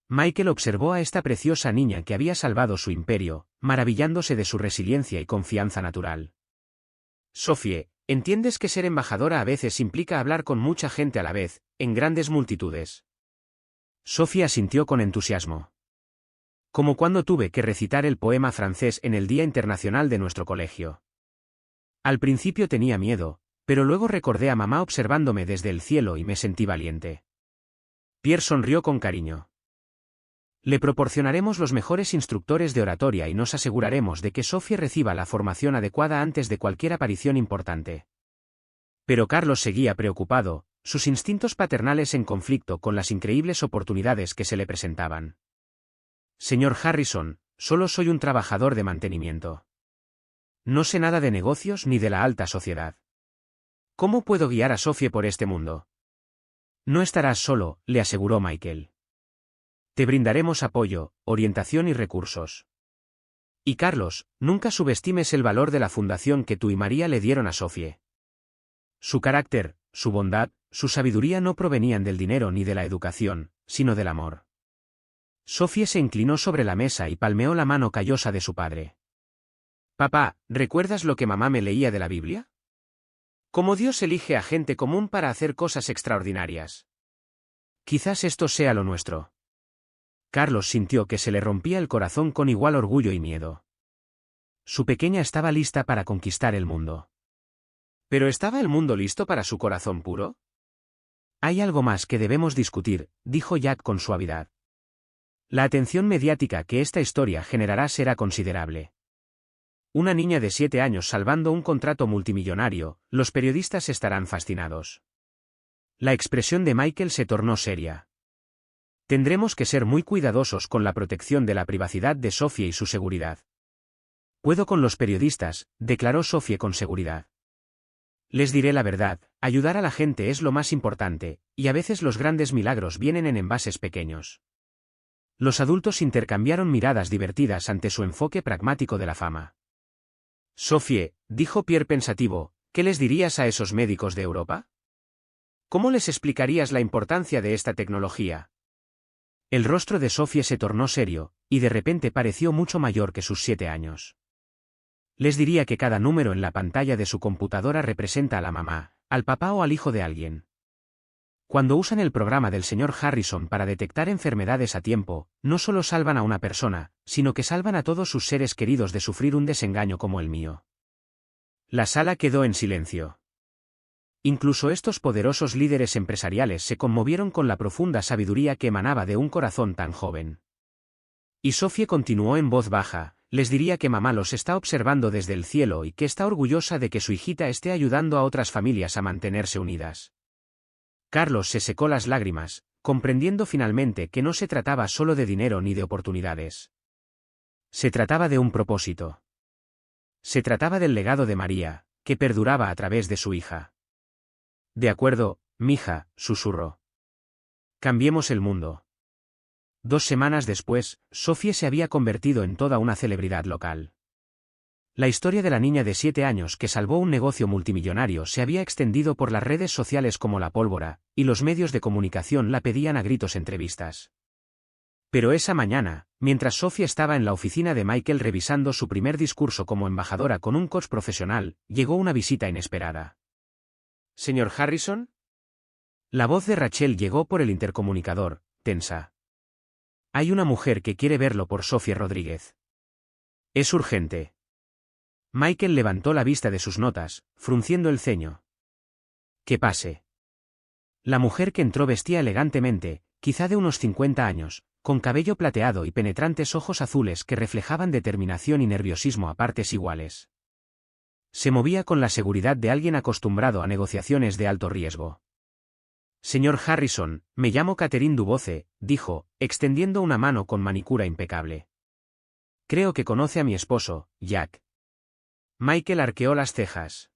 Michael observó a esta preciosa niña que había salvado su imperio, maravillándose de su resiliencia y confianza natural. Sophie, ¿entiendes que ser embajadora a veces implica hablar con mucha gente a la vez, en grandes multitudes? Sophie asintió con entusiasmo. Como cuando tuve que recitar el poema francés en el Día Internacional de nuestro colegio. Al principio tenía miedo, pero luego recordé a mamá observándome desde el cielo y me sentí valiente. Pierre sonrió con cariño. Le proporcionaremos los mejores instructores de oratoria y nos aseguraremos de que Sophie reciba la formación adecuada antes de cualquier aparición importante. Pero Carlos seguía preocupado, sus instintos paternales en conflicto con las increíbles oportunidades que se le presentaban. Señor Harrison, solo soy un trabajador de mantenimiento. No sé nada de negocios ni de la alta sociedad. ¿Cómo puedo guiar a Sophie por este mundo? No estarás solo, le aseguró Michael. Te brindaremos apoyo, orientación y recursos. Y Carlos, nunca subestimes el valor de la fundación que tú y María le dieron a Sophie. Su carácter, su bondad, su sabiduría no provenían del dinero ni de la educación, sino del amor. Sophie se inclinó sobre la mesa y palmeó la mano callosa de su padre. Papá, ¿recuerdas lo que mamá me leía de la Biblia? Cómo Dios elige a gente común para hacer cosas extraordinarias. Quizás esto sea lo nuestro. Carlos sintió que se le rompía el corazón con igual orgullo y miedo. Su pequeña estaba lista para conquistar el mundo. ¿Pero estaba el mundo listo para su corazón puro? Hay algo más que debemos discutir, dijo Jack con suavidad. La atención mediática que esta historia generará será considerable. Una niña de 7 años salvando un contrato multimillonario, los periodistas estarán fascinados. La expresión de Michael se tornó seria. Tendremos que ser muy cuidadosos con la protección de la privacidad de Sophie y su seguridad. Puedo con los periodistas, declaró Sophie con seguridad. Les diré la verdad, ayudar a la gente es lo más importante, y a veces los grandes milagros vienen en envases pequeños. Los adultos intercambiaron miradas divertidas ante su enfoque pragmático de la fama. Sophie, dijo Pierre pensativo, ¿qué les dirías a esos médicos de Europa? ¿Cómo les explicarías la importancia de esta tecnología? El rostro de Sophie se tornó serio, y de repente pareció mucho mayor que sus 7 años. Les diría que cada número en la pantalla de su computadora representa a la mamá, al papá o al hijo de alguien. Cuando usan el programa del señor Harrison para detectar enfermedades a tiempo, no solo salvan a una persona, sino que salvan a todos sus seres queridos de sufrir un desengaño como el mío. La sala quedó en silencio. Incluso estos poderosos líderes empresariales se conmovieron con la profunda sabiduría que emanaba de un corazón tan joven. Y Sophie continuó en voz baja, les diría que mamá los está observando desde el cielo y que está orgullosa de que su hijita esté ayudando a otras familias a mantenerse unidas. Carlos se secó las lágrimas, comprendiendo finalmente que no se trataba solo de dinero ni de oportunidades. Se trataba de un propósito. Se trataba del legado de María, que perduraba a través de su hija. De acuerdo, mija, susurró. Cambiemos el mundo. 2 semanas después, Sophie se había convertido en toda una celebridad local. La historia de la niña de 7 años que salvó un negocio multimillonario se había extendido por las redes sociales como la pólvora, y los medios de comunicación la pedían a gritos entrevistas. Pero esa mañana, mientras Sophie estaba en la oficina de Michael revisando su primer discurso como embajadora con un coach profesional, llegó una visita inesperada. ¿Señor Harrison? La voz de Rachel llegó por el intercomunicador, tensa. Hay una mujer que quiere verlo por Sophie Rodríguez. Es urgente. Michael levantó la vista de sus notas, frunciendo el ceño. Que pase. La mujer que entró vestía elegantemente, quizá de unos 50 años, con cabello plateado y penetrantes ojos azules que reflejaban determinación y nerviosismo a partes iguales. Se movía con la seguridad de alguien acostumbrado a negociaciones de alto riesgo. Señor Harrison, me llamo Catherine Duboce, dijo, extendiendo una mano con manicura impecable. Creo que conoce a mi esposo, Jack. Michael arqueó las cejas.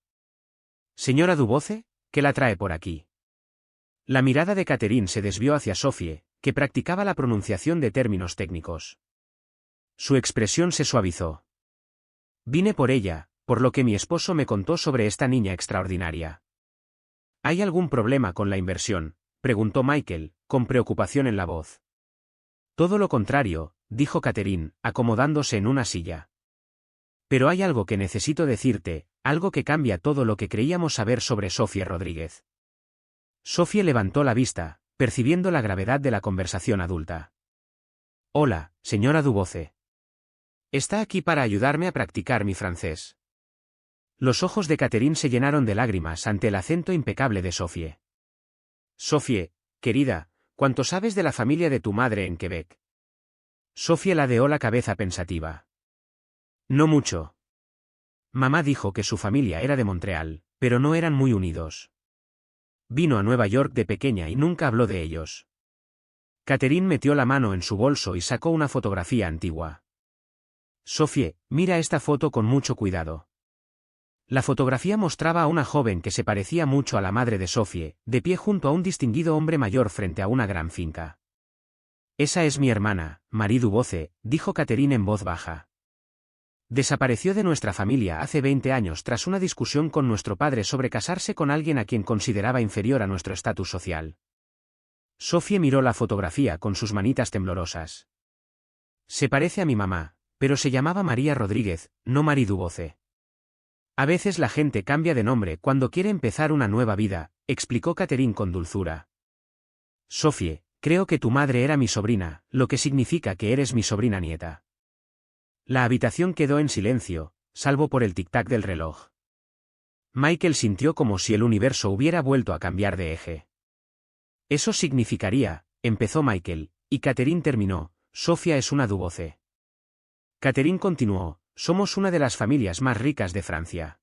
Señora Duboce, ¿qué la trae por aquí? La mirada de Catherine se desvió hacia Sophie, que practicaba la pronunciación de términos técnicos. Su expresión se suavizó. Vine por ella, por lo que mi esposo me contó sobre esta niña extraordinaria. ¿Hay algún problema con la inversión?, preguntó Michael, con preocupación en la voz. Todo lo contrario, dijo Catherine, acomodándose en una silla. Pero hay algo que necesito decirte, algo que cambia todo lo que creíamos saber sobre Sophie Rodríguez. Sophie levantó la vista, percibiendo la gravedad de la conversación adulta. Hola, señora Duboce. Está aquí para ayudarme a practicar mi francés. Los ojos de Catherine se llenaron de lágrimas ante el acento impecable de Sophie. Sophie, querida, ¿cuánto sabes de la familia de tu madre en Quebec? Sophie ladeó la cabeza pensativa. No mucho. Mamá dijo que su familia era de Montreal, pero no eran muy unidos. Vino a Nueva York de pequeña y nunca habló de ellos. Catherine metió la mano en su bolso y sacó una fotografía antigua. Sophie, mira esta foto con mucho cuidado. La fotografía mostraba a una joven que se parecía mucho a la madre de Sophie, de pie junto a un distinguido hombre mayor frente a una gran finca. Esa es mi hermana, Marie Duboce, dijo Catherine en voz baja. Desapareció de nuestra familia hace 20 años tras una discusión con nuestro padre sobre casarse con alguien a quien consideraba inferior a nuestro estatus social. Sophie miró la fotografía con sus manitas temblorosas. Se parece a mi mamá, pero se llamaba María Rodríguez, no Marie Duboce. A veces la gente cambia de nombre cuando quiere empezar una nueva vida, explicó Catherine con dulzura. Sophie, creo que tu madre era mi sobrina, lo que significa que eres mi sobrina nieta. La habitación quedó en silencio, salvo por el tic-tac del reloj. Michael sintió como si el universo hubiera vuelto a cambiar de eje. Eso significaría, empezó Michael, y Catherine terminó, Sofía es una Duboce. Catherine continuó, somos una de las familias más ricas de Francia.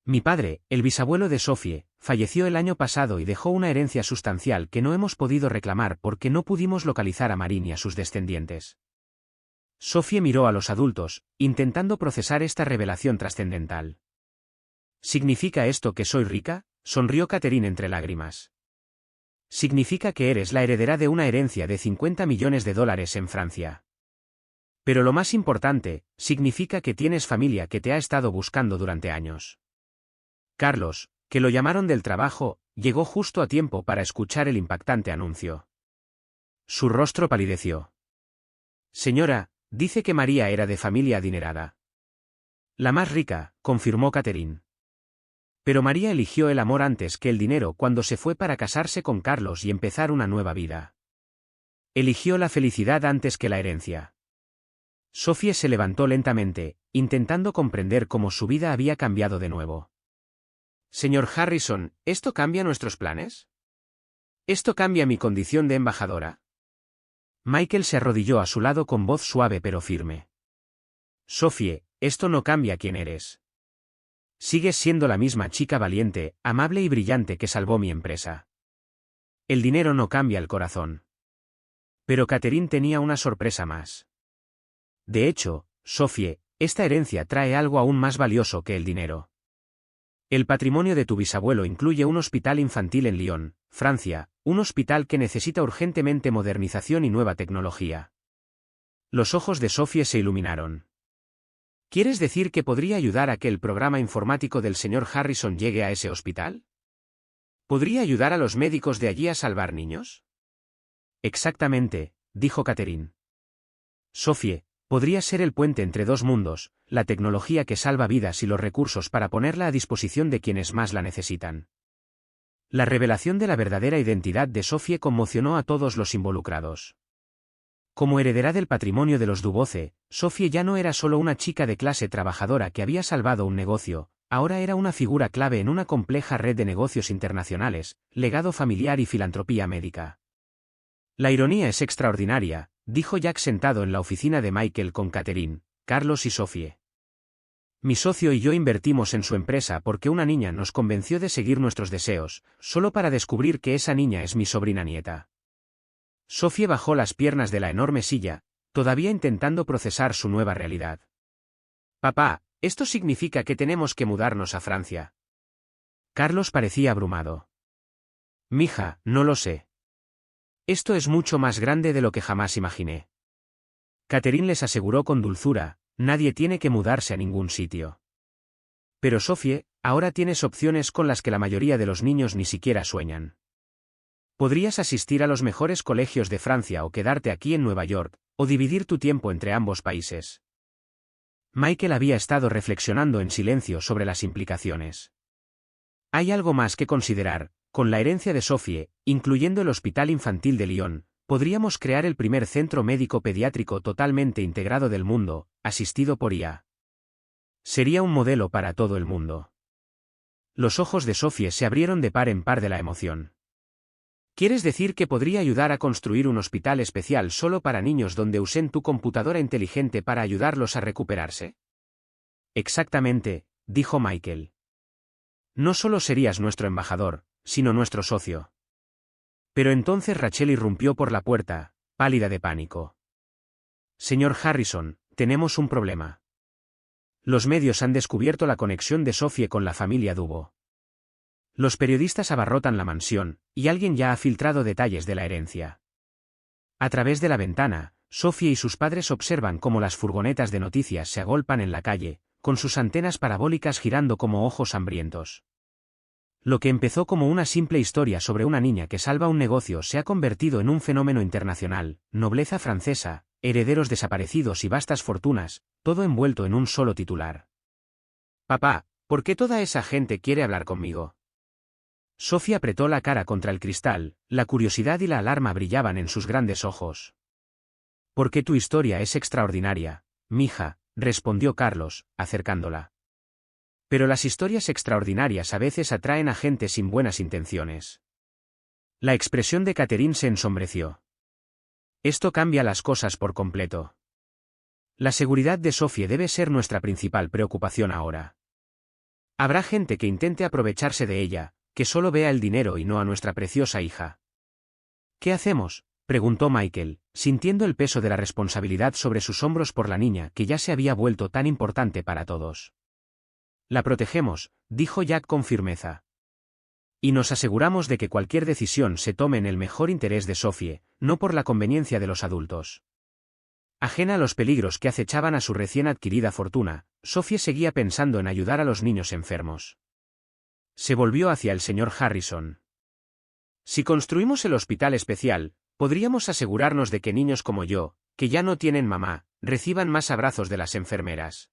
Mi padre, el bisabuelo de Sophie, falleció el año pasado y dejó una herencia sustancial que no hemos podido reclamar porque no pudimos localizar a Marie ni a sus descendientes. Sophie miró a los adultos, intentando procesar esta revelación trascendental. ¿Significa esto que soy rica?, sonrió Catherine entre lágrimas. Significa que eres la heredera de una herencia de 50 millones de dólares en Francia. Pero lo más importante, significa que tienes familia que te ha estado buscando durante años. Carlos, que lo llamaron del trabajo, llegó justo a tiempo para escuchar el impactante anuncio. Su rostro palideció. Señora, dice que María era de familia adinerada. La más rica, confirmó Catherine. Pero María eligió el amor antes que el dinero cuando se fue para casarse con Carlos y empezar una nueva vida. Eligió la felicidad antes que la herencia. Sophie se levantó lentamente, intentando comprender cómo su vida había cambiado de nuevo. Señor Harrison, ¿esto cambia nuestros planes? ¿Esto cambia mi condición de embajadora? Michael se arrodilló a su lado con voz suave pero firme. Sophie, esto no cambia quién eres. Sigues siendo la misma chica valiente, amable y brillante que salvó mi empresa. El dinero no cambia el corazón. Pero Catherine tenía una sorpresa más. De hecho, Sophie, esta herencia trae algo aún más valioso que el dinero. El patrimonio de tu bisabuelo incluye un hospital infantil en Lyon, Francia, un hospital que necesita urgentemente modernización y nueva tecnología. Los ojos de Sophie se iluminaron. ¿Quieres decir que podría ayudar a que el programa informático del señor Harrison llegue a ese hospital? ¿Podría ayudar a los médicos de allí a salvar niños? Exactamente, dijo Catherine. Sophie, podría ser el puente entre dos mundos, la tecnología que salva vidas y los recursos para ponerla a disposición de quienes más la necesitan. La revelación de la verdadera identidad de Sophie conmocionó a todos los involucrados. Como heredera del patrimonio de los Duboce, Sophie ya no era solo una chica de clase trabajadora que había salvado un negocio, ahora era una figura clave en una compleja red de negocios internacionales, legado familiar y filantropía médica. La ironía es extraordinaria, dijo Jack sentado en la oficina de Michael con Catherine, Carlos y Sophie. Mi socio y yo invertimos en su empresa porque una niña nos convenció de seguir nuestros deseos, solo para descubrir que esa niña es mi sobrina nieta. Sophie bajó las piernas de la enorme silla, todavía intentando procesar su nueva realidad. Papá, esto significa que tenemos que mudarnos a Francia. Carlos parecía abrumado. Mija, no lo sé. Esto es mucho más grande de lo que jamás imaginé. Catherine les aseguró con dulzura, nadie tiene que mudarse a ningún sitio. Pero Sophie, ahora tienes opciones con las que la mayoría de los niños ni siquiera sueñan. Podrías asistir a los mejores colegios de Francia o quedarte aquí en Nueva York, o dividir tu tiempo entre ambos países. Michael había estado reflexionando en silencio sobre las implicaciones. Hay algo más que considerar, con la herencia de Sophie, incluyendo el Hospital Infantil de Lyon, podríamos crear el primer centro médico pediátrico totalmente integrado del mundo, asistido por IA. Sería un modelo para todo el mundo. Los ojos de Sophie se abrieron de par en par de la emoción. ¿Quieres decir que podría ayudar a construir un hospital especial solo para niños donde usen tu computadora inteligente para ayudarlos a recuperarse? Exactamente, dijo Michael. No solo serías nuestro embajador, sino nuestro socio. Pero entonces Rachel irrumpió por la puerta, pálida de pánico. Señor Harrison, tenemos un problema. Los medios han descubierto la conexión de Sophie con la familia Dubo. Los periodistas abarrotan la mansión, y alguien ya ha filtrado detalles de la herencia. A través de la ventana, Sophie y sus padres observan cómo las furgonetas de noticias se agolpan en la calle, con sus antenas parabólicas girando como ojos hambrientos. Lo que empezó como una simple historia sobre una niña que salva un negocio se ha convertido en un fenómeno internacional, nobleza francesa, herederos desaparecidos y vastas fortunas, todo envuelto en un solo titular. Papá, ¿por qué toda esa gente quiere hablar conmigo? Sophie apretó la cara contra el cristal, la curiosidad y la alarma brillaban en sus grandes ojos. Porque tu historia es extraordinaria, mija, respondió Carlos, acercándola. Pero las historias extraordinarias a veces atraen a gente sin buenas intenciones. La expresión de Catherine se ensombreció. Esto cambia las cosas por completo. La seguridad de Sophie debe ser nuestra principal preocupación ahora. Habrá gente que intente aprovecharse de ella, que solo vea el dinero y no a nuestra preciosa hija. ¿Qué hacemos?, preguntó Michael, sintiendo el peso de la responsabilidad sobre sus hombros por la niña que ya se había vuelto tan importante para todos. La protegemos, dijo Jack con firmeza. Y nos aseguramos de que cualquier decisión se tome en el mejor interés de Sophie, no por la conveniencia de los adultos. Ajena a los peligros que acechaban a su recién adquirida fortuna, Sophie seguía pensando en ayudar a los niños enfermos. Se volvió hacia el señor Harrison. Si construimos el hospital especial, podríamos asegurarnos de que niños como yo, que ya no tienen mamá, reciban más abrazos de las enfermeras.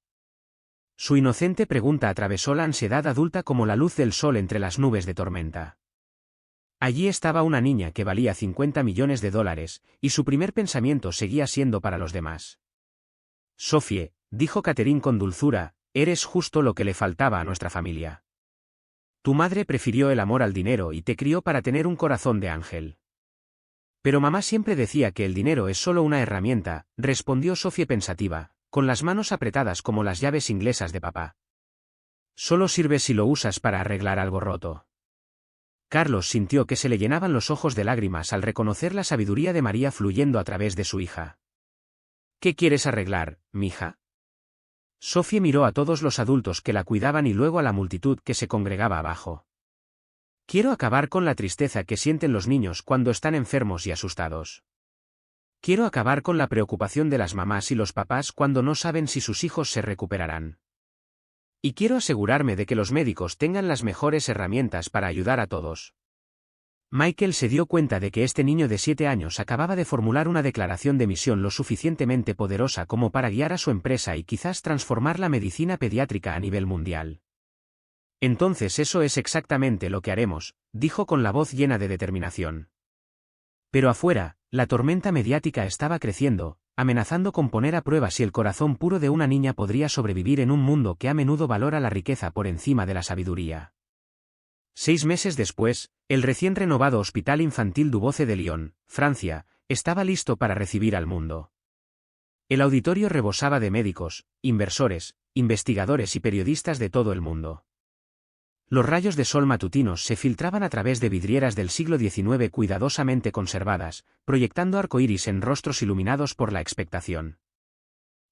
Su inocente pregunta atravesó la ansiedad adulta como la luz del sol entre las nubes de tormenta. Allí estaba una niña que valía $50 millones, y su primer pensamiento seguía siendo para los demás. Sophie, dijo Catherine con dulzura, eres justo lo que le faltaba a nuestra familia. Tu madre prefirió el amor al dinero y te crió para tener un corazón de ángel. Pero mamá siempre decía que el dinero es solo una herramienta, respondió Sophie pensativa, con las manos apretadas como las llaves inglesas de papá. Solo sirve si lo usas para arreglar algo roto. Carlos sintió que se le llenaban los ojos de lágrimas al reconocer la sabiduría de María fluyendo a través de su hija. ¿Qué quieres arreglar, mija? Sophie miró a todos los adultos que la cuidaban y luego a la multitud que se congregaba abajo. Quiero acabar con la tristeza que sienten los niños cuando están enfermos y asustados. Quiero acabar con la preocupación de las mamás y los papás cuando no saben si sus hijos se recuperarán. Y quiero asegurarme de que los médicos tengan las mejores herramientas para ayudar a todos. Michael se dio cuenta de que este niño de 7 años acababa de formular una declaración de misión lo suficientemente poderosa como para guiar a su empresa y quizás transformar la medicina pediátrica a nivel mundial. Entonces eso es exactamente lo que haremos, dijo con la voz llena de determinación. Pero afuera, la tormenta mediática estaba creciendo, amenazando con poner a prueba si el corazón puro de una niña podría sobrevivir en un mundo que a menudo valora la riqueza por encima de la sabiduría. 6 meses después, el recién renovado Hospital Infantil Duboce de Lyon, Francia, estaba listo para recibir al mundo. El auditorio rebosaba de médicos, inversores, investigadores y periodistas de todo el mundo. Los rayos de sol matutinos se filtraban a través de vidrieras del siglo XIX cuidadosamente conservadas, proyectando arcoíris en rostros iluminados por la expectación.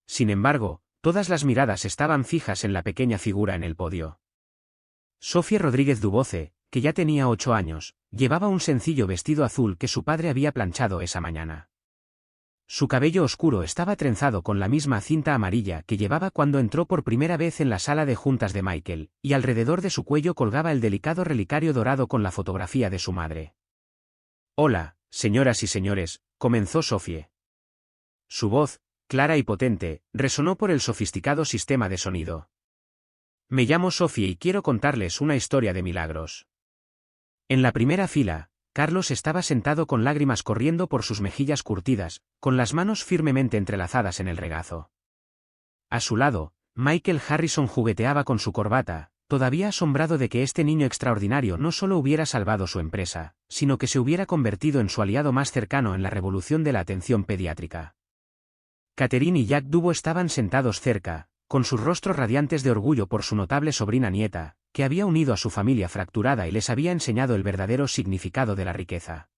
Sin embargo, todas las miradas estaban fijas en la pequeña figura en el podio. Sophie Rodríguez Duboce, que ya tenía 8 años, llevaba un sencillo vestido azul que su padre había planchado esa mañana. Su cabello oscuro estaba trenzado con la misma cinta amarilla que llevaba cuando entró por primera vez en la sala de juntas de Michael, y alrededor de su cuello colgaba el delicado relicario dorado con la fotografía de su madre. «Hola, señoras y señores», comenzó Sophie. Su voz, clara y potente, resonó por el sofisticado sistema de sonido. «Me llamo Sophie y quiero contarles una historia de milagros». En la primera fila, Carlos estaba sentado con lágrimas corriendo por sus mejillas curtidas, con las manos firmemente entrelazadas en el regazo. A su lado, Michael Harrison jugueteaba con su corbata, todavía asombrado de que este niño extraordinario no solo hubiera salvado su empresa, sino que se hubiera convertido en su aliado más cercano en la revolución de la atención pediátrica. Catherine y Jack Dubo estaban sentados cerca, con sus rostros radiantes de orgullo por su notable sobrina nieta, que había unido a su familia fracturada y les había enseñado el verdadero significado de la riqueza.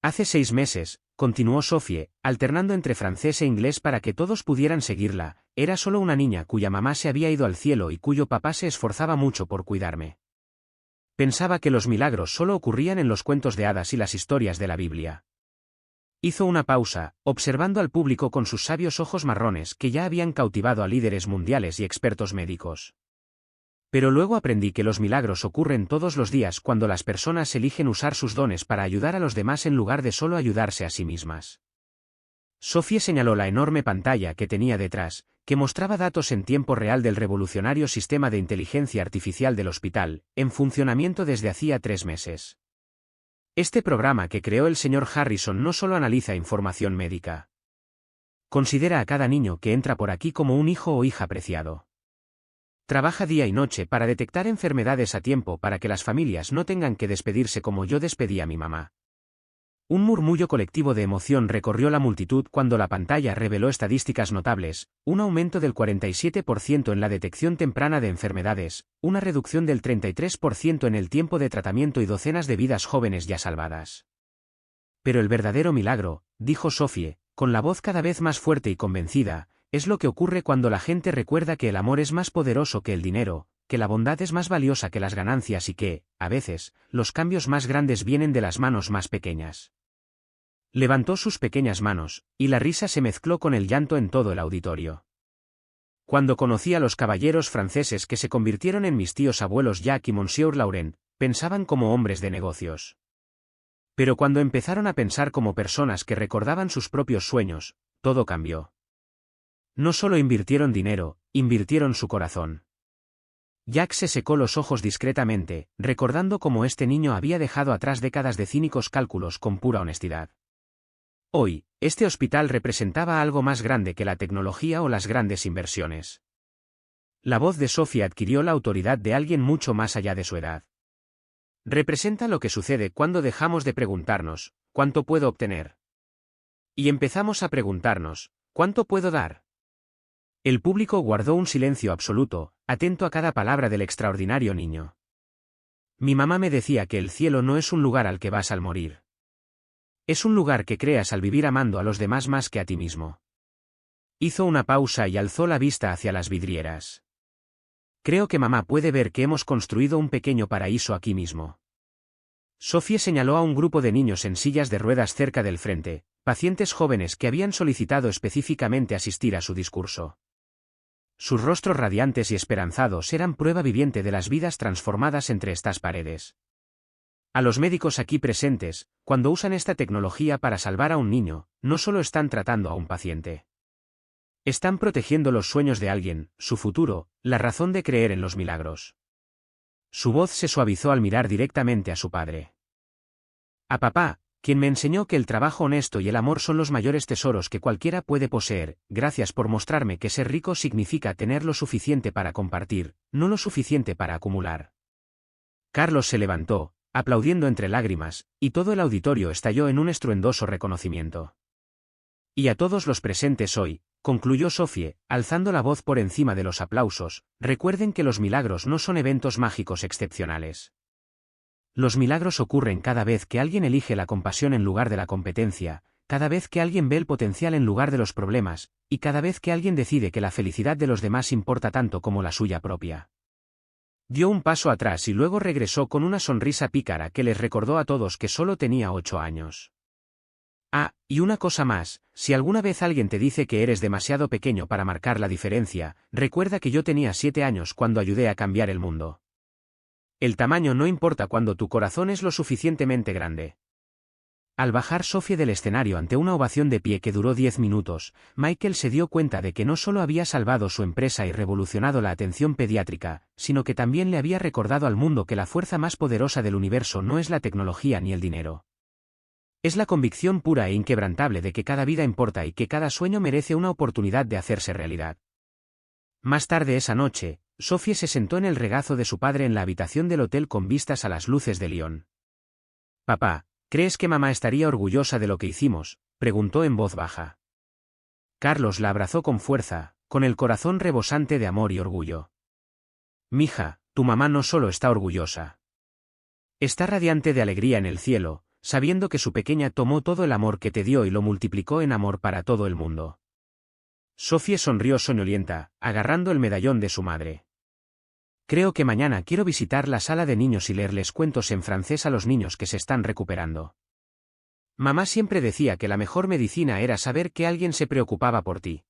Hace 6 meses, continuó Sophie, alternando entre francés e inglés para que todos pudieran seguirla, era solo una niña cuya mamá se había ido al cielo y cuyo papá se esforzaba mucho por cuidarme. Pensaba que los milagros solo ocurrían en los cuentos de hadas y las historias de la Biblia. Hizo una pausa, observando al público con sus sabios ojos marrones que ya habían cautivado a líderes mundiales y expertos médicos. Pero luego aprendí que los milagros ocurren todos los días cuando las personas eligen usar sus dones para ayudar a los demás en lugar de solo ayudarse a sí mismas. Sophie señaló la enorme pantalla que tenía detrás, que mostraba datos en tiempo real del revolucionario sistema de inteligencia artificial del hospital, en funcionamiento desde hacía 3 meses. Este programa que creó el señor Harrison no solo analiza información médica. Considera a cada niño que entra por aquí como un hijo o hija preciado. Trabaja día y noche para detectar enfermedades a tiempo para que las familias no tengan que despedirse como yo despedí a mi mamá. Un murmullo colectivo de emoción recorrió la multitud cuando la pantalla reveló estadísticas notables, un aumento del 47% en la detección temprana de enfermedades, una reducción del 33% en el tiempo de tratamiento y docenas de vidas jóvenes ya salvadas. Pero el verdadero milagro, dijo Sophie, con la voz cada vez más fuerte y convencida, es lo que ocurre cuando la gente recuerda que el amor es más poderoso que el dinero, que la bondad es más valiosa que las ganancias y que, a veces, los cambios más grandes vienen de las manos más pequeñas. Levantó sus pequeñas manos, y la risa se mezcló con el llanto en todo el auditorio. Cuando conocí a los caballeros franceses que se convirtieron en mis tíos abuelos Jacques y Monsieur Laurent, pensaban como hombres de negocios. Pero cuando empezaron a pensar como personas que recordaban sus propios sueños, todo cambió. No solo invirtieron dinero, invirtieron su corazón. Jack se secó los ojos discretamente, recordando cómo este niño había dejado atrás décadas de cínicos cálculos con pura honestidad. Hoy, este hospital representaba algo más grande que la tecnología o las grandes inversiones. La voz de Sophie adquirió la autoridad de alguien mucho más allá de su edad. Representa lo que sucede cuando dejamos de preguntarnos, ¿cuánto puedo obtener? Y empezamos a preguntarnos, ¿cuánto puedo dar? El público guardó un silencio absoluto, atento a cada palabra del extraordinario niño. Mi mamá me decía que el cielo no es un lugar al que vas al morir. Es un lugar que creas al vivir amando a los demás más que a ti mismo. Hizo una pausa y alzó la vista hacia las vidrieras. Creo que mamá puede ver que hemos construido un pequeño paraíso aquí mismo. Sophie señaló a un grupo de niños en sillas de ruedas cerca del frente, pacientes jóvenes que habían solicitado específicamente asistir a su discurso. Sus rostros radiantes y esperanzados eran prueba viviente de las vidas transformadas entre estas paredes. A los médicos aquí presentes, cuando usan esta tecnología para salvar a un niño, no solo están tratando a un paciente. Están protegiendo los sueños de alguien, su futuro, la razón de creer en los milagros. Su voz se suavizó al mirar directamente a su padre. A papá, quien me enseñó que el trabajo honesto y el amor son los mayores tesoros que cualquiera puede poseer. Gracias por mostrarme que ser rico significa tener lo suficiente para compartir, no lo suficiente para acumular. Carlos se levantó, aplaudiendo entre lágrimas, y todo el auditorio estalló en un estruendoso reconocimiento. Y a todos los presentes hoy, concluyó Sophie, alzando la voz por encima de los aplausos, recuerden que los milagros no son eventos mágicos excepcionales. Los milagros ocurren cada vez que alguien elige la compasión en lugar de la competencia, cada vez que alguien ve el potencial en lugar de los problemas, y cada vez que alguien decide que la felicidad de los demás importa tanto como la suya propia. Dio un paso atrás y luego regresó con una sonrisa pícara que les recordó a todos que solo tenía 8 años. Ah, y una cosa más, si alguna vez alguien te dice que eres demasiado pequeño para marcar la diferencia, recuerda que yo tenía 7 años cuando ayudé a cambiar el mundo. El tamaño no importa cuando tu corazón es lo suficientemente grande. Al bajar Sophie del escenario ante una ovación de pie que duró 10 minutos, Michael se dio cuenta de que no solo había salvado su empresa y revolucionado la atención pediátrica, sino que también le había recordado al mundo que la fuerza más poderosa del universo no es la tecnología ni el dinero. Es la convicción pura e inquebrantable de que cada vida importa y que cada sueño merece una oportunidad de hacerse realidad. Más tarde esa noche, Sophie se sentó en el regazo de su padre en la habitación del hotel con vistas a las luces de Lyon. «Papá, ¿crees que mamá estaría orgullosa de lo que hicimos?», preguntó en voz baja. Carlos la abrazó con fuerza, con el corazón rebosante de amor y orgullo. «Mija, tu mamá no solo está orgullosa. Está radiante de alegría en el cielo, sabiendo que su pequeña tomó todo el amor que te dio y lo multiplicó en amor para todo el mundo». Sophie sonrió soñolienta, agarrando el medallón de su madre. «Creo que mañana quiero visitar la sala de niños y leerles cuentos en francés a los niños que se están recuperando. Mamá siempre decía que la mejor medicina era saber que alguien se preocupaba por ti».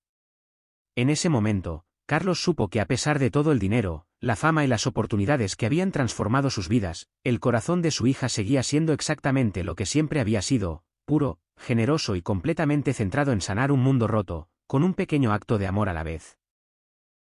En ese momento, Carlos supo que a pesar de todo el dinero, la fama y las oportunidades que habían transformado sus vidas, el corazón de su hija seguía siendo exactamente lo que siempre había sido, puro, generoso y completamente centrado en sanar un mundo roto, con un pequeño acto de amor a la vez.